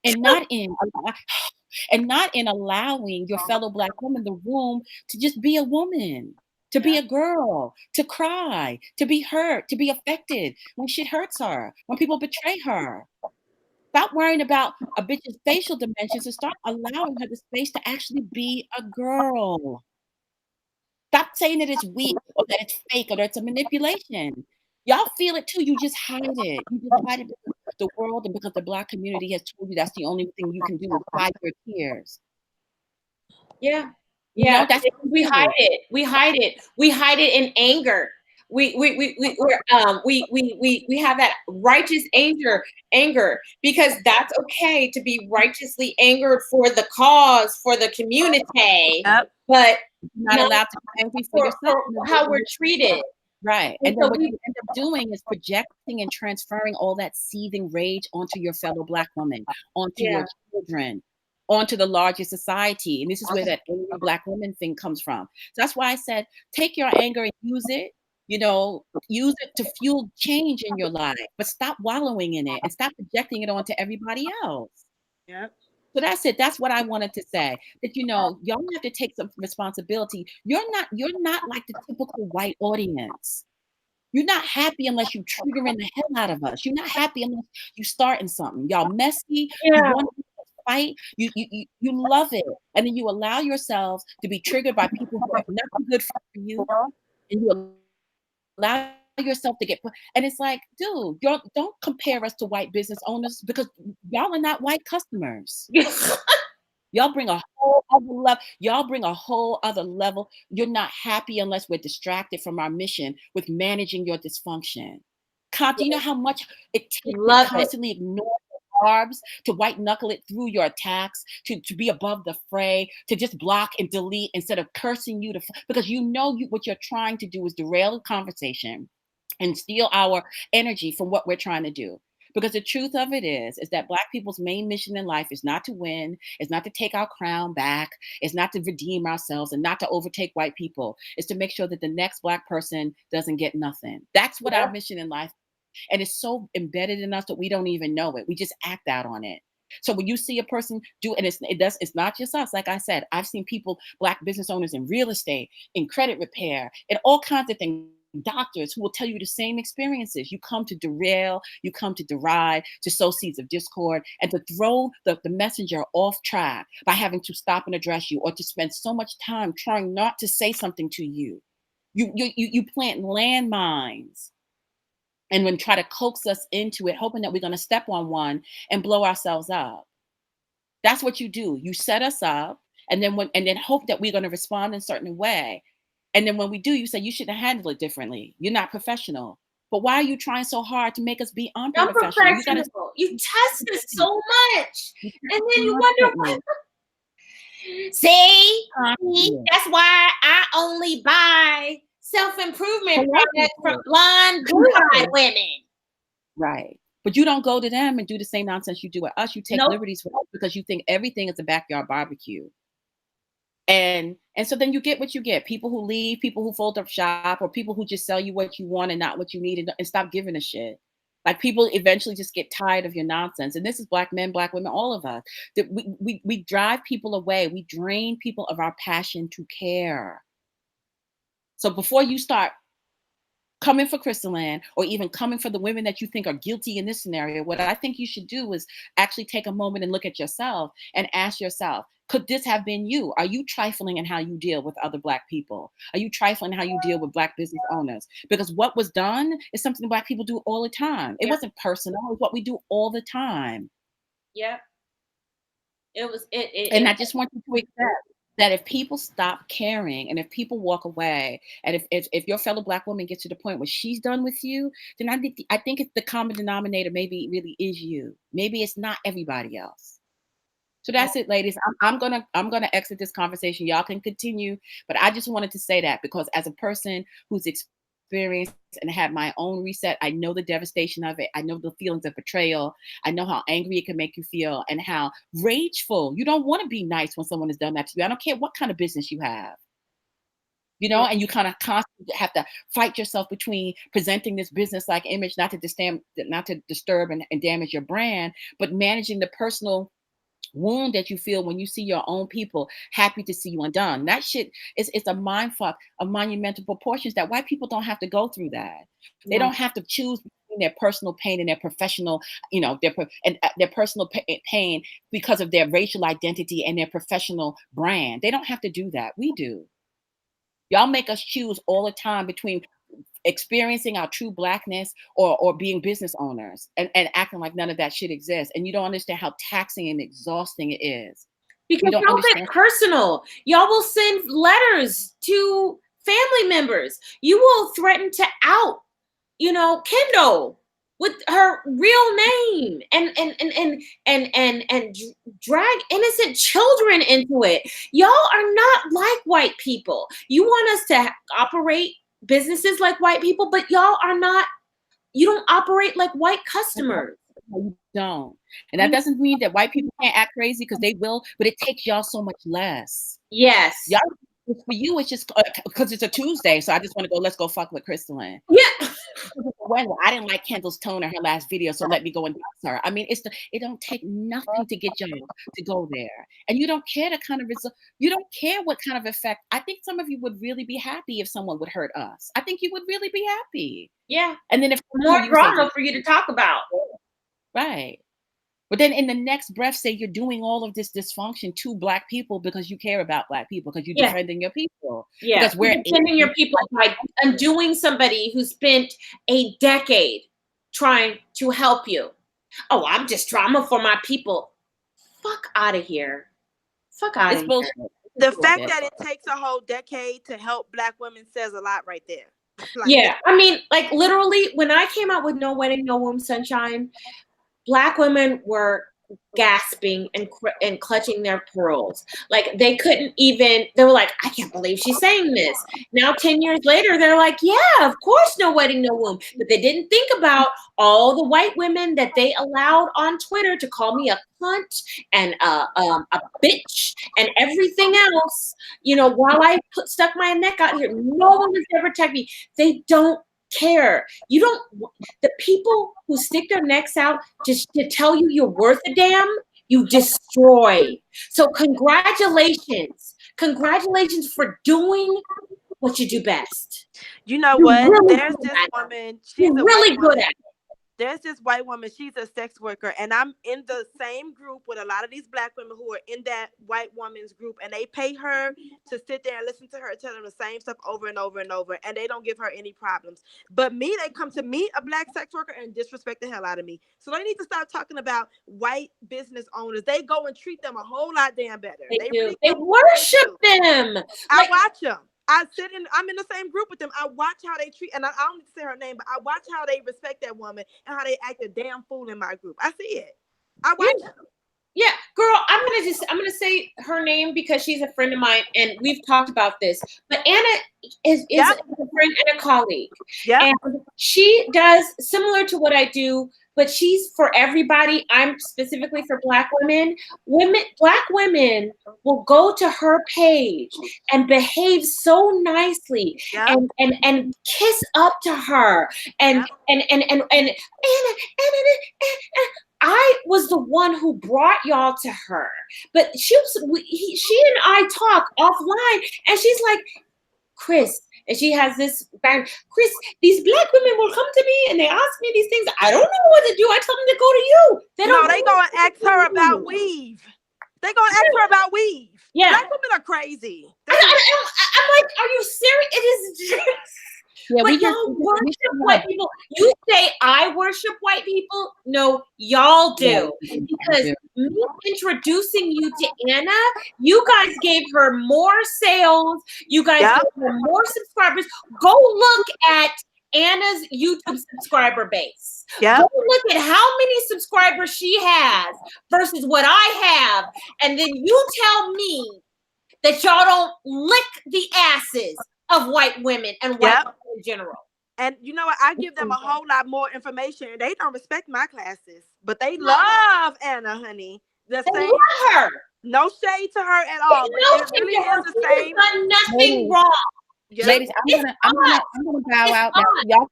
and not in allowing your fellow Black woman the room to just be a woman, to be Yeah. a girl, to cry, to be hurt, to be affected when shit hurts her, when people betray her. Stop worrying about a bitch's facial dimensions and start allowing her the space to actually be a girl. Stop saying that it's weak or that it's fake or that it's a manipulation. Y'all feel it too. You just hide it. You just hide it because the world and because the Black community has told you that's the only thing you can do is hide your tears. Yeah. Yeah, That's we hide it. We hide it. We hide it in anger. We have that righteous anger because that's okay to be righteously angered for the cause, for the community, Yep. but you're not not allowed to be angry for for yourself. how we're treated. Right. And And then so what we you end up doing is projecting and transferring all that seething rage onto your fellow Black woman, onto your yeah. children, onto the larger society. And this is where that angry Black woman thing comes from. So that's why I said, take your anger and use it, use it to fuel change in your life, but stop wallowing in it and stop projecting it onto everybody else. Yep. So that's it. That's what I wanted to say. That y'all have to take some responsibility. You're not like the typical white audience. You're not happy unless you triggering the hell out of us. You're not happy unless you starting something. Y'all messy. You Yeah. want to fight. You love it, and then you allow yourselves to be triggered by people who have nothing good for you, and you allow yourself to get put. And it's like, dude, don't compare us to white business owners because y'all are not white customers. Y'all bring a whole other level. Y'all bring a whole other level. You're not happy unless we're distracted from our mission with managing your dysfunction. Do you know how much it takes to Love it. constantly ignore the carbs, to white knuckle it through your attacks, to be above the fray, to just block and delete instead of cursing you because what you're trying to do is derail the conversation and steal our energy from what we're trying to do. Because the truth of it is that Black people's main mission in life is not to win, is not to take our crown back, is not to redeem ourselves, and not to overtake white people. It's to make sure that the next Black person doesn't get nothing. That's what our mission in life. And it's so embedded in us that we don't even know it. We just act out on it. So when you see a person do, and it's not just us. Like I said, I've seen people, Black business owners in real estate, in credit repair, and all kinds of things. Doctors who will tell you the same experiences. You come to derail, you come to deride, to sow seeds of discord, and to throw the messenger off track by having to stop and address you, or to spend so much time trying not to say something to you. You plant landmines and then try to coax us into it, hoping that we're going to step on one and blow ourselves up. That's what you do. You set us up, and then hope that we're going to respond in a certain way. And then when we do, you say you should have handled it differently. You're not professional. But why are you trying so hard to make us be unprofessional? You got to Unprofessional. You test us so much. And then you wonder constantly. See, Constantly. that's why I only buy self-improvement products from blonde, blue-eyed women. Right. But you don't go to them and do the same nonsense you do with us. You take Nope. liberties with us because you think everything is a backyard barbecue. And so then you get what you get. People who leave, people who fold up shop, or people who just sell you what you want and not what you need, and stop giving a shit. Like, people eventually just get tired of your nonsense. And this is Black men, Black women, all of us. That we drive people away. We drain people of our passion to care. So before you start coming for Christelyn, or even coming for the women that you think are guilty in this scenario, what I think you should do is actually take a moment and look at yourself and ask yourself, could this have been you? Are you trifling in how you deal with other Black people? Are you trifling in how you deal with Black business owners? Because what was done is something Black people do all the time. It wasn't personal. It was what we do all the time. Yep. It was And I just want you to accept that if people stop caring, and if people walk away, and if your fellow Black woman gets to the point where she's done with you, then I think it's the common denominator. Maybe it really is you. Maybe it's not everybody else. So that's it, ladies. I'm gonna exit this conversation. Y'all can continue, but I just wanted to say that because as a person who's experienced and had my own reset. I know the devastation of it. I know the feelings of betrayal. I know how angry it can make you feel and how rageful. You don't want to be nice when someone has done that to you. I don't care what kind of business you have. And you kind of constantly have to fight yourself between presenting this business-like image, not to disturb and damage your brand, but managing the personal wound that you feel when you see your own people happy to see you undone. That shit it's a mind fuck of monumental proportions that white people don't have to go through that. They don't have to choose between their personal pain and their professional, their personal pain because of their racial identity and their professional brand. They don't have to do that. We do. Y'all make us choose all the time between experiencing our true blackness or being business owners and acting like none of that shit exists. And you don't understand how taxing and exhausting it is. Because y'all get personal. Y'all will send letters to family members. You will threaten to out, Kendal with her real name and drag innocent children into it. Y'all are not like white people. You want us to operate businesses like white people, but you don't operate like white customers. You don't. And that doesn't mean that white people can't act crazy, because they will, but it takes y'all so much less. Yes. Y'all, for you, it's just because it's a Tuesday, so I just want to go, let's go fuck with Christelyn. Yeah. I didn't like Kendall's tone in her last video, so let me go and dox her. I mean, it don't take nothing to get y'all to go there. And you don't care the kind of result, you don't care what kind of effect. I think some of you would really be happy if someone would hurt us. I think you would really be happy. Yeah. And then if more drama for you to talk about. Right. But then in the next breath, say you're doing all of this dysfunction to Black people because you care about Black people, because you're defending your people. Yeah, because we're defending your people by undoing somebody who spent a decade trying to help you. Oh, I'm just drama for my people. Fuck out of here. Fuck out of here. Bullshit. The fact that it takes a whole decade to help Black women says a lot right there. Yeah, I mean, like literally, when I came out with No Wedding, No Womb, Sunshine, Black women were gasping and clutching their pearls. Like they were like, I can't believe she's saying this. Now 10 years later, they're like, yeah, of course, no wedding, no womb. But they didn't think about all the white women that they allowed on Twitter to call me a cunt and a bitch and everything else. While I stuck my neck out here, no one has ever tagged me. They don't care. The people who stick their necks out just to tell you you're worth a damn, you destroy. So congratulations for doing what you do best. You know what? There's this woman, she's really good at it. There's this white woman, she's a sex worker, and I'm in the same group with a lot of these Black women who are in that white woman's group, and they pay her to sit there and listen to her tell them the same stuff over and over and over, and they don't give her any problems. But me, they come to me, a Black sex worker, and disrespect the hell out of me. So they need to stop talking about white business owners. They go and treat them a whole lot damn better. They do. They worship them. I watch them. I'm in the same group with them. I watch how they treat, and I don't need to say her name, but I watch how they respect that woman and how they act a damn fool in my group. I see it. I watch them. Yeah, girl, I'm gonna say her name because she's a friend of mine and we've talked about this. But Anna is a friend and a colleague. Yeah. And she does similar to what I do, but she's for everybody. I'm specifically for Black women. Black women will go to her page and behave so nicely and kiss up to her and I was the one who brought y'all to her, but she and I talk offline, and she's like, Chris, and she has this bang, Chris, these Black women will come to me and they ask me these things. I don't know what to do. I tell them to go to you. They gonna ask her about weave. They gonna ask her about weave. Yeah, Black women are crazy. I'm like, are you serious? It is. Yeah, but y'all worship white people. You say I worship white people. No, y'all do. Because me introducing you to Anna, you guys gave her more sales. You guys gave her more subscribers. Go look at Anna's YouTube subscriber base. Go look at how many subscribers she has versus what I have. And then you tell me that y'all don't lick the asses of white women and white women in general. And you know what? I give them a whole lot more information. They don't respect my classes, but they love Anna, honey. The They same. love her. No shade to her at They all, but know it she really did her. is the She has same. done nothing Ladies, wrong. Yep. ladies, It's us. I'm gonna bow It's out now. us.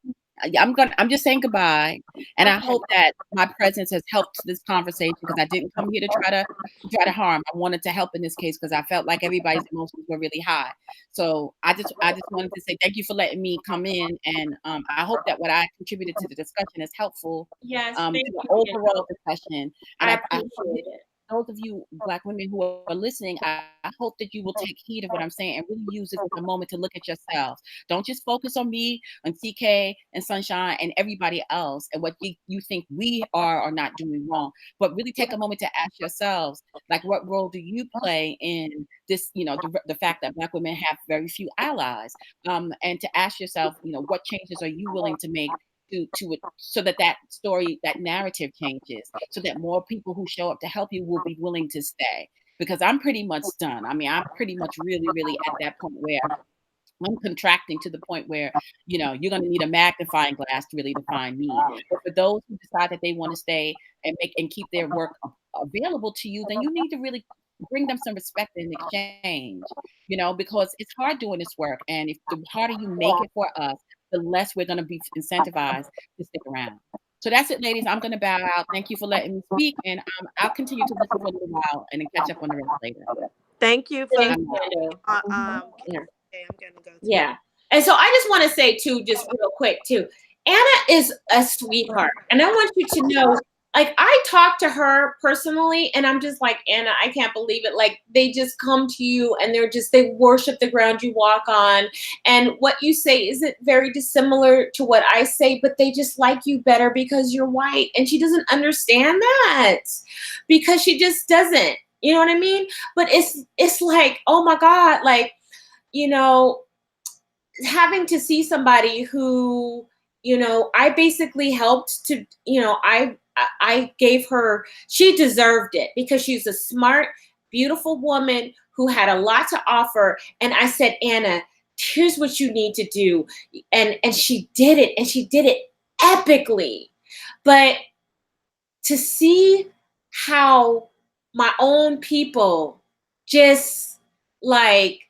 Y'all, I'm just saying goodbye, and I Okay. hope that my presence has helped this conversation because I didn't come here to try to harm. I wanted to help in this case because I felt like everybody's emotions were really high. So I just wanted to say thank you for letting me come in, and I hope that what I contributed to the discussion is helpful Yes, to thank the you. overall discussion. And I I appreciate it. those of you Black women who are listening, I hope that you will take heed of what I'm saying and really use this as a moment to look at yourselves. Don't just focus on me, on CK and Sunshine and everybody else and what you think we are or not doing wrong, but really take a moment to ask yourselves, like, what role do you play in this, the fact that Black women have very few allies, and to ask yourself, what changes are you willing to make to it so that story, that narrative changes, so that more people who show up to help you will be willing to stay. Because I'm pretty much done. I mean, I'm pretty much really, really at that point where I'm contracting to the point where, you're going to need a magnifying glass to really define me. But for those who decide that they want to stay and keep their work available to you, then you need to really bring them some respect in exchange, because it's hard doing this work. And if the harder you make it for us, the less we're going to be incentivized to stick around. So that's it, ladies. I'm going to bow out. Thank you for letting me speak. And I'll continue to listen for a little while and then catch up on the rest later. Thank you for Thank you. yeah. Okay, I'm gonna go to Yeah. And so I just want to say too, just real quick too, Anna is a sweetheart. And I want you to know, like, I talked to her personally and I'm just like, Anna, I can't believe it. Like, they just come to you and they worship the ground you walk on. And what you say isn't very dissimilar to what I say, but they just like you better because you're white. And she doesn't understand that because she just doesn't, you know what I mean? But it's like, oh my God, like, having to see somebody who, I basically helped to, I gave her, she deserved it because she's a smart, beautiful woman who had a lot to offer. And I said, Anna, here's what you need to do. And she did it, and she did it epically. But to see how my own people just like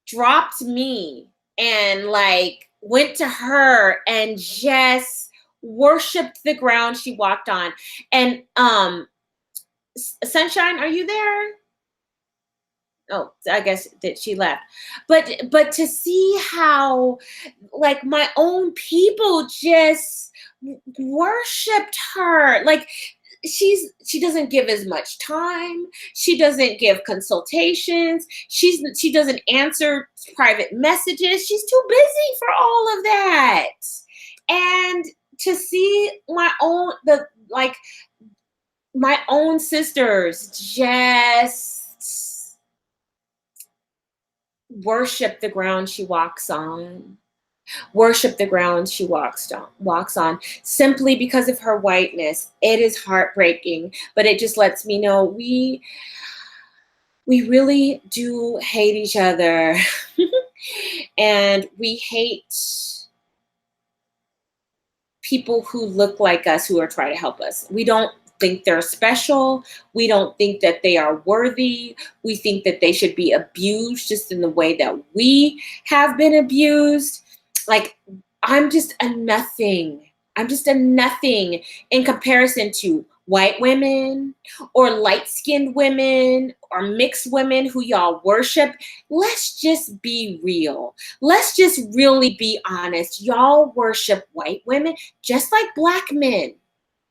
dropped me and like went to her and just worshiped the ground she walked on. And Sunshine, are you there? Oh, I guess that she left. But to see how like my own people just worshipped her. Like, she doesn't give as much time. She doesn't give consultations. She doesn't answer private messages. She's too busy for all of that. And to see my own sisters just worship the ground she walks on. Worship the ground she walks on simply because of her whiteness. It is heartbreaking, but it just lets me know we really do hate each other. And we hate people who look like us, who are trying to help us. We don't think they're special. We don't think that they are worthy. We think that they should be abused just in the way that we have been abused. Like, I'm just a nothing. I'm just a nothing in comparison to white women or light-skinned women or mixed women who y'all worship. Let's just be real. Let's just really be honest. Y'all worship white women just like Black men.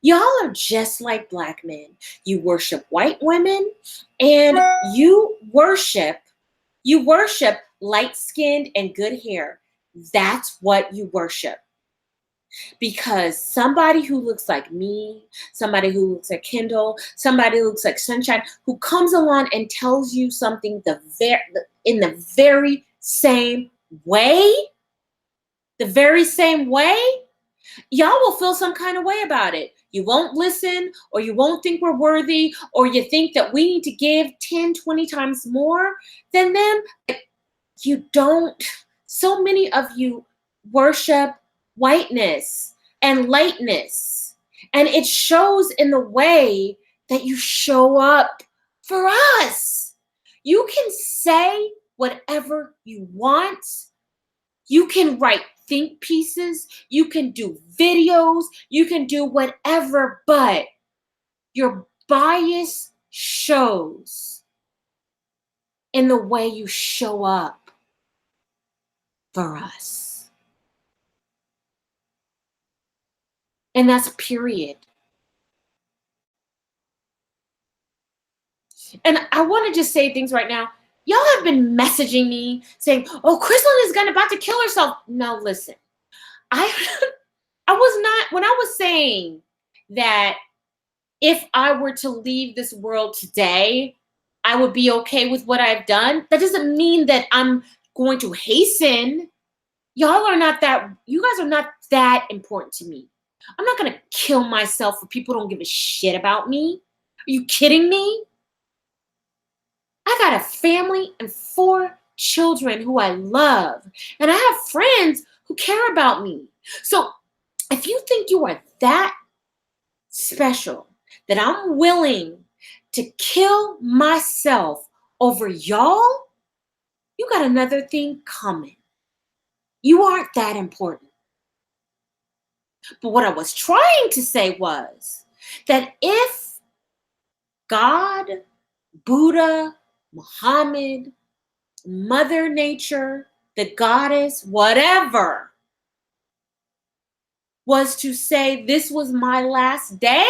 Y'all are just like Black men. You worship white women and you worship light-skinned and good hair. That's what you worship. Because somebody who looks like me, somebody who looks like Kendal, somebody who looks like Sunshine, who comes along and tells you something in the very same way, y'all will feel some kind of way about it. You won't listen, or you won't think we're worthy, or you think that we need to give 10, 20 times more than them. You don't. So many of you worship whiteness and lightness. And it shows in the way that you show up for us. You can say whatever you want. You can write think pieces. You can do videos. You can do whatever, but your bias shows in the way you show up for us. And that's period. And I want to just say things right now. Y'all have been messaging me saying, oh, Christelyn is about to kill herself. No, listen. I was not, when I was saying that if I were to leave this world today, I would be okay with what I've done. That doesn't mean that I'm going to hasten. Y'all are not that, you guys are not that important to me. I'm not going to kill myself for people who don't give a shit about me. Are you kidding me? I got a family and 4 children who I love. And I have friends who care about me. So if you think you are that special, that I'm willing to kill myself over y'all, you got another thing coming. You aren't that important. But what I was trying to say was that if God, Buddha, Muhammad, Mother Nature, the goddess, whatever, was to say this was my last day,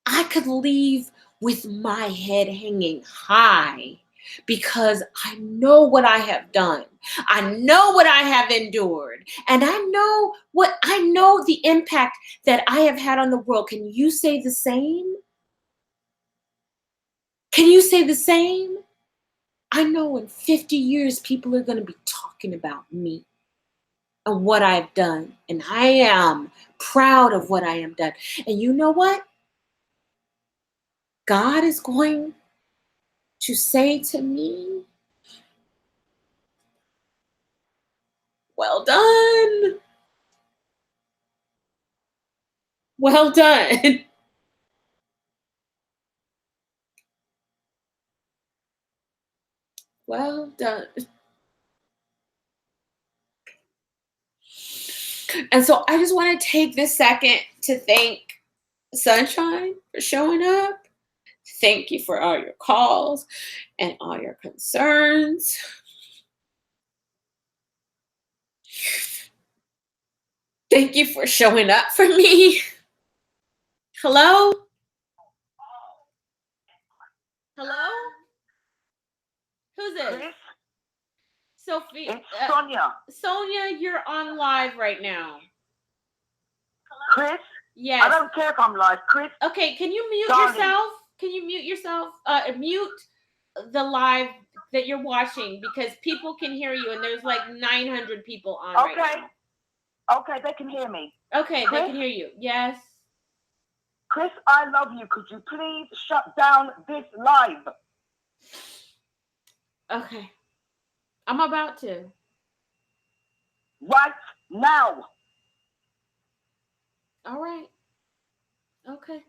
I could leave with my head hanging high because I know what I have done. I know what I have endured. And I know the impact that I have had on the world. Can you say the same? Can you say the same? I know in 50 years, people are going to be talking about me and what I've done. And I am proud of what I have done. And you know what? God is going to say to me, well done. Well done. Well done. And so I just want to take this second to thank Sunshine for showing up. Thank you for all your calls and all your concerns. Thank you for showing up for me. Hello? Hello? Who's this? Chris, Sophie. it's Sonia. Sonia, you're on live right now. Chris, Yes. I don't care if I'm live. Chris. Okay, can you mute Darling. yourself? Can you mute yourself? Mute the live that you're watching because people can hear you and there's like 900 people on right now. Okay, they can hear me. Okay, Chris? they can hear you. Yes. Chris, I love you. Could you please shut down this live? Okay. I'm about to. Right now. All right. Okay.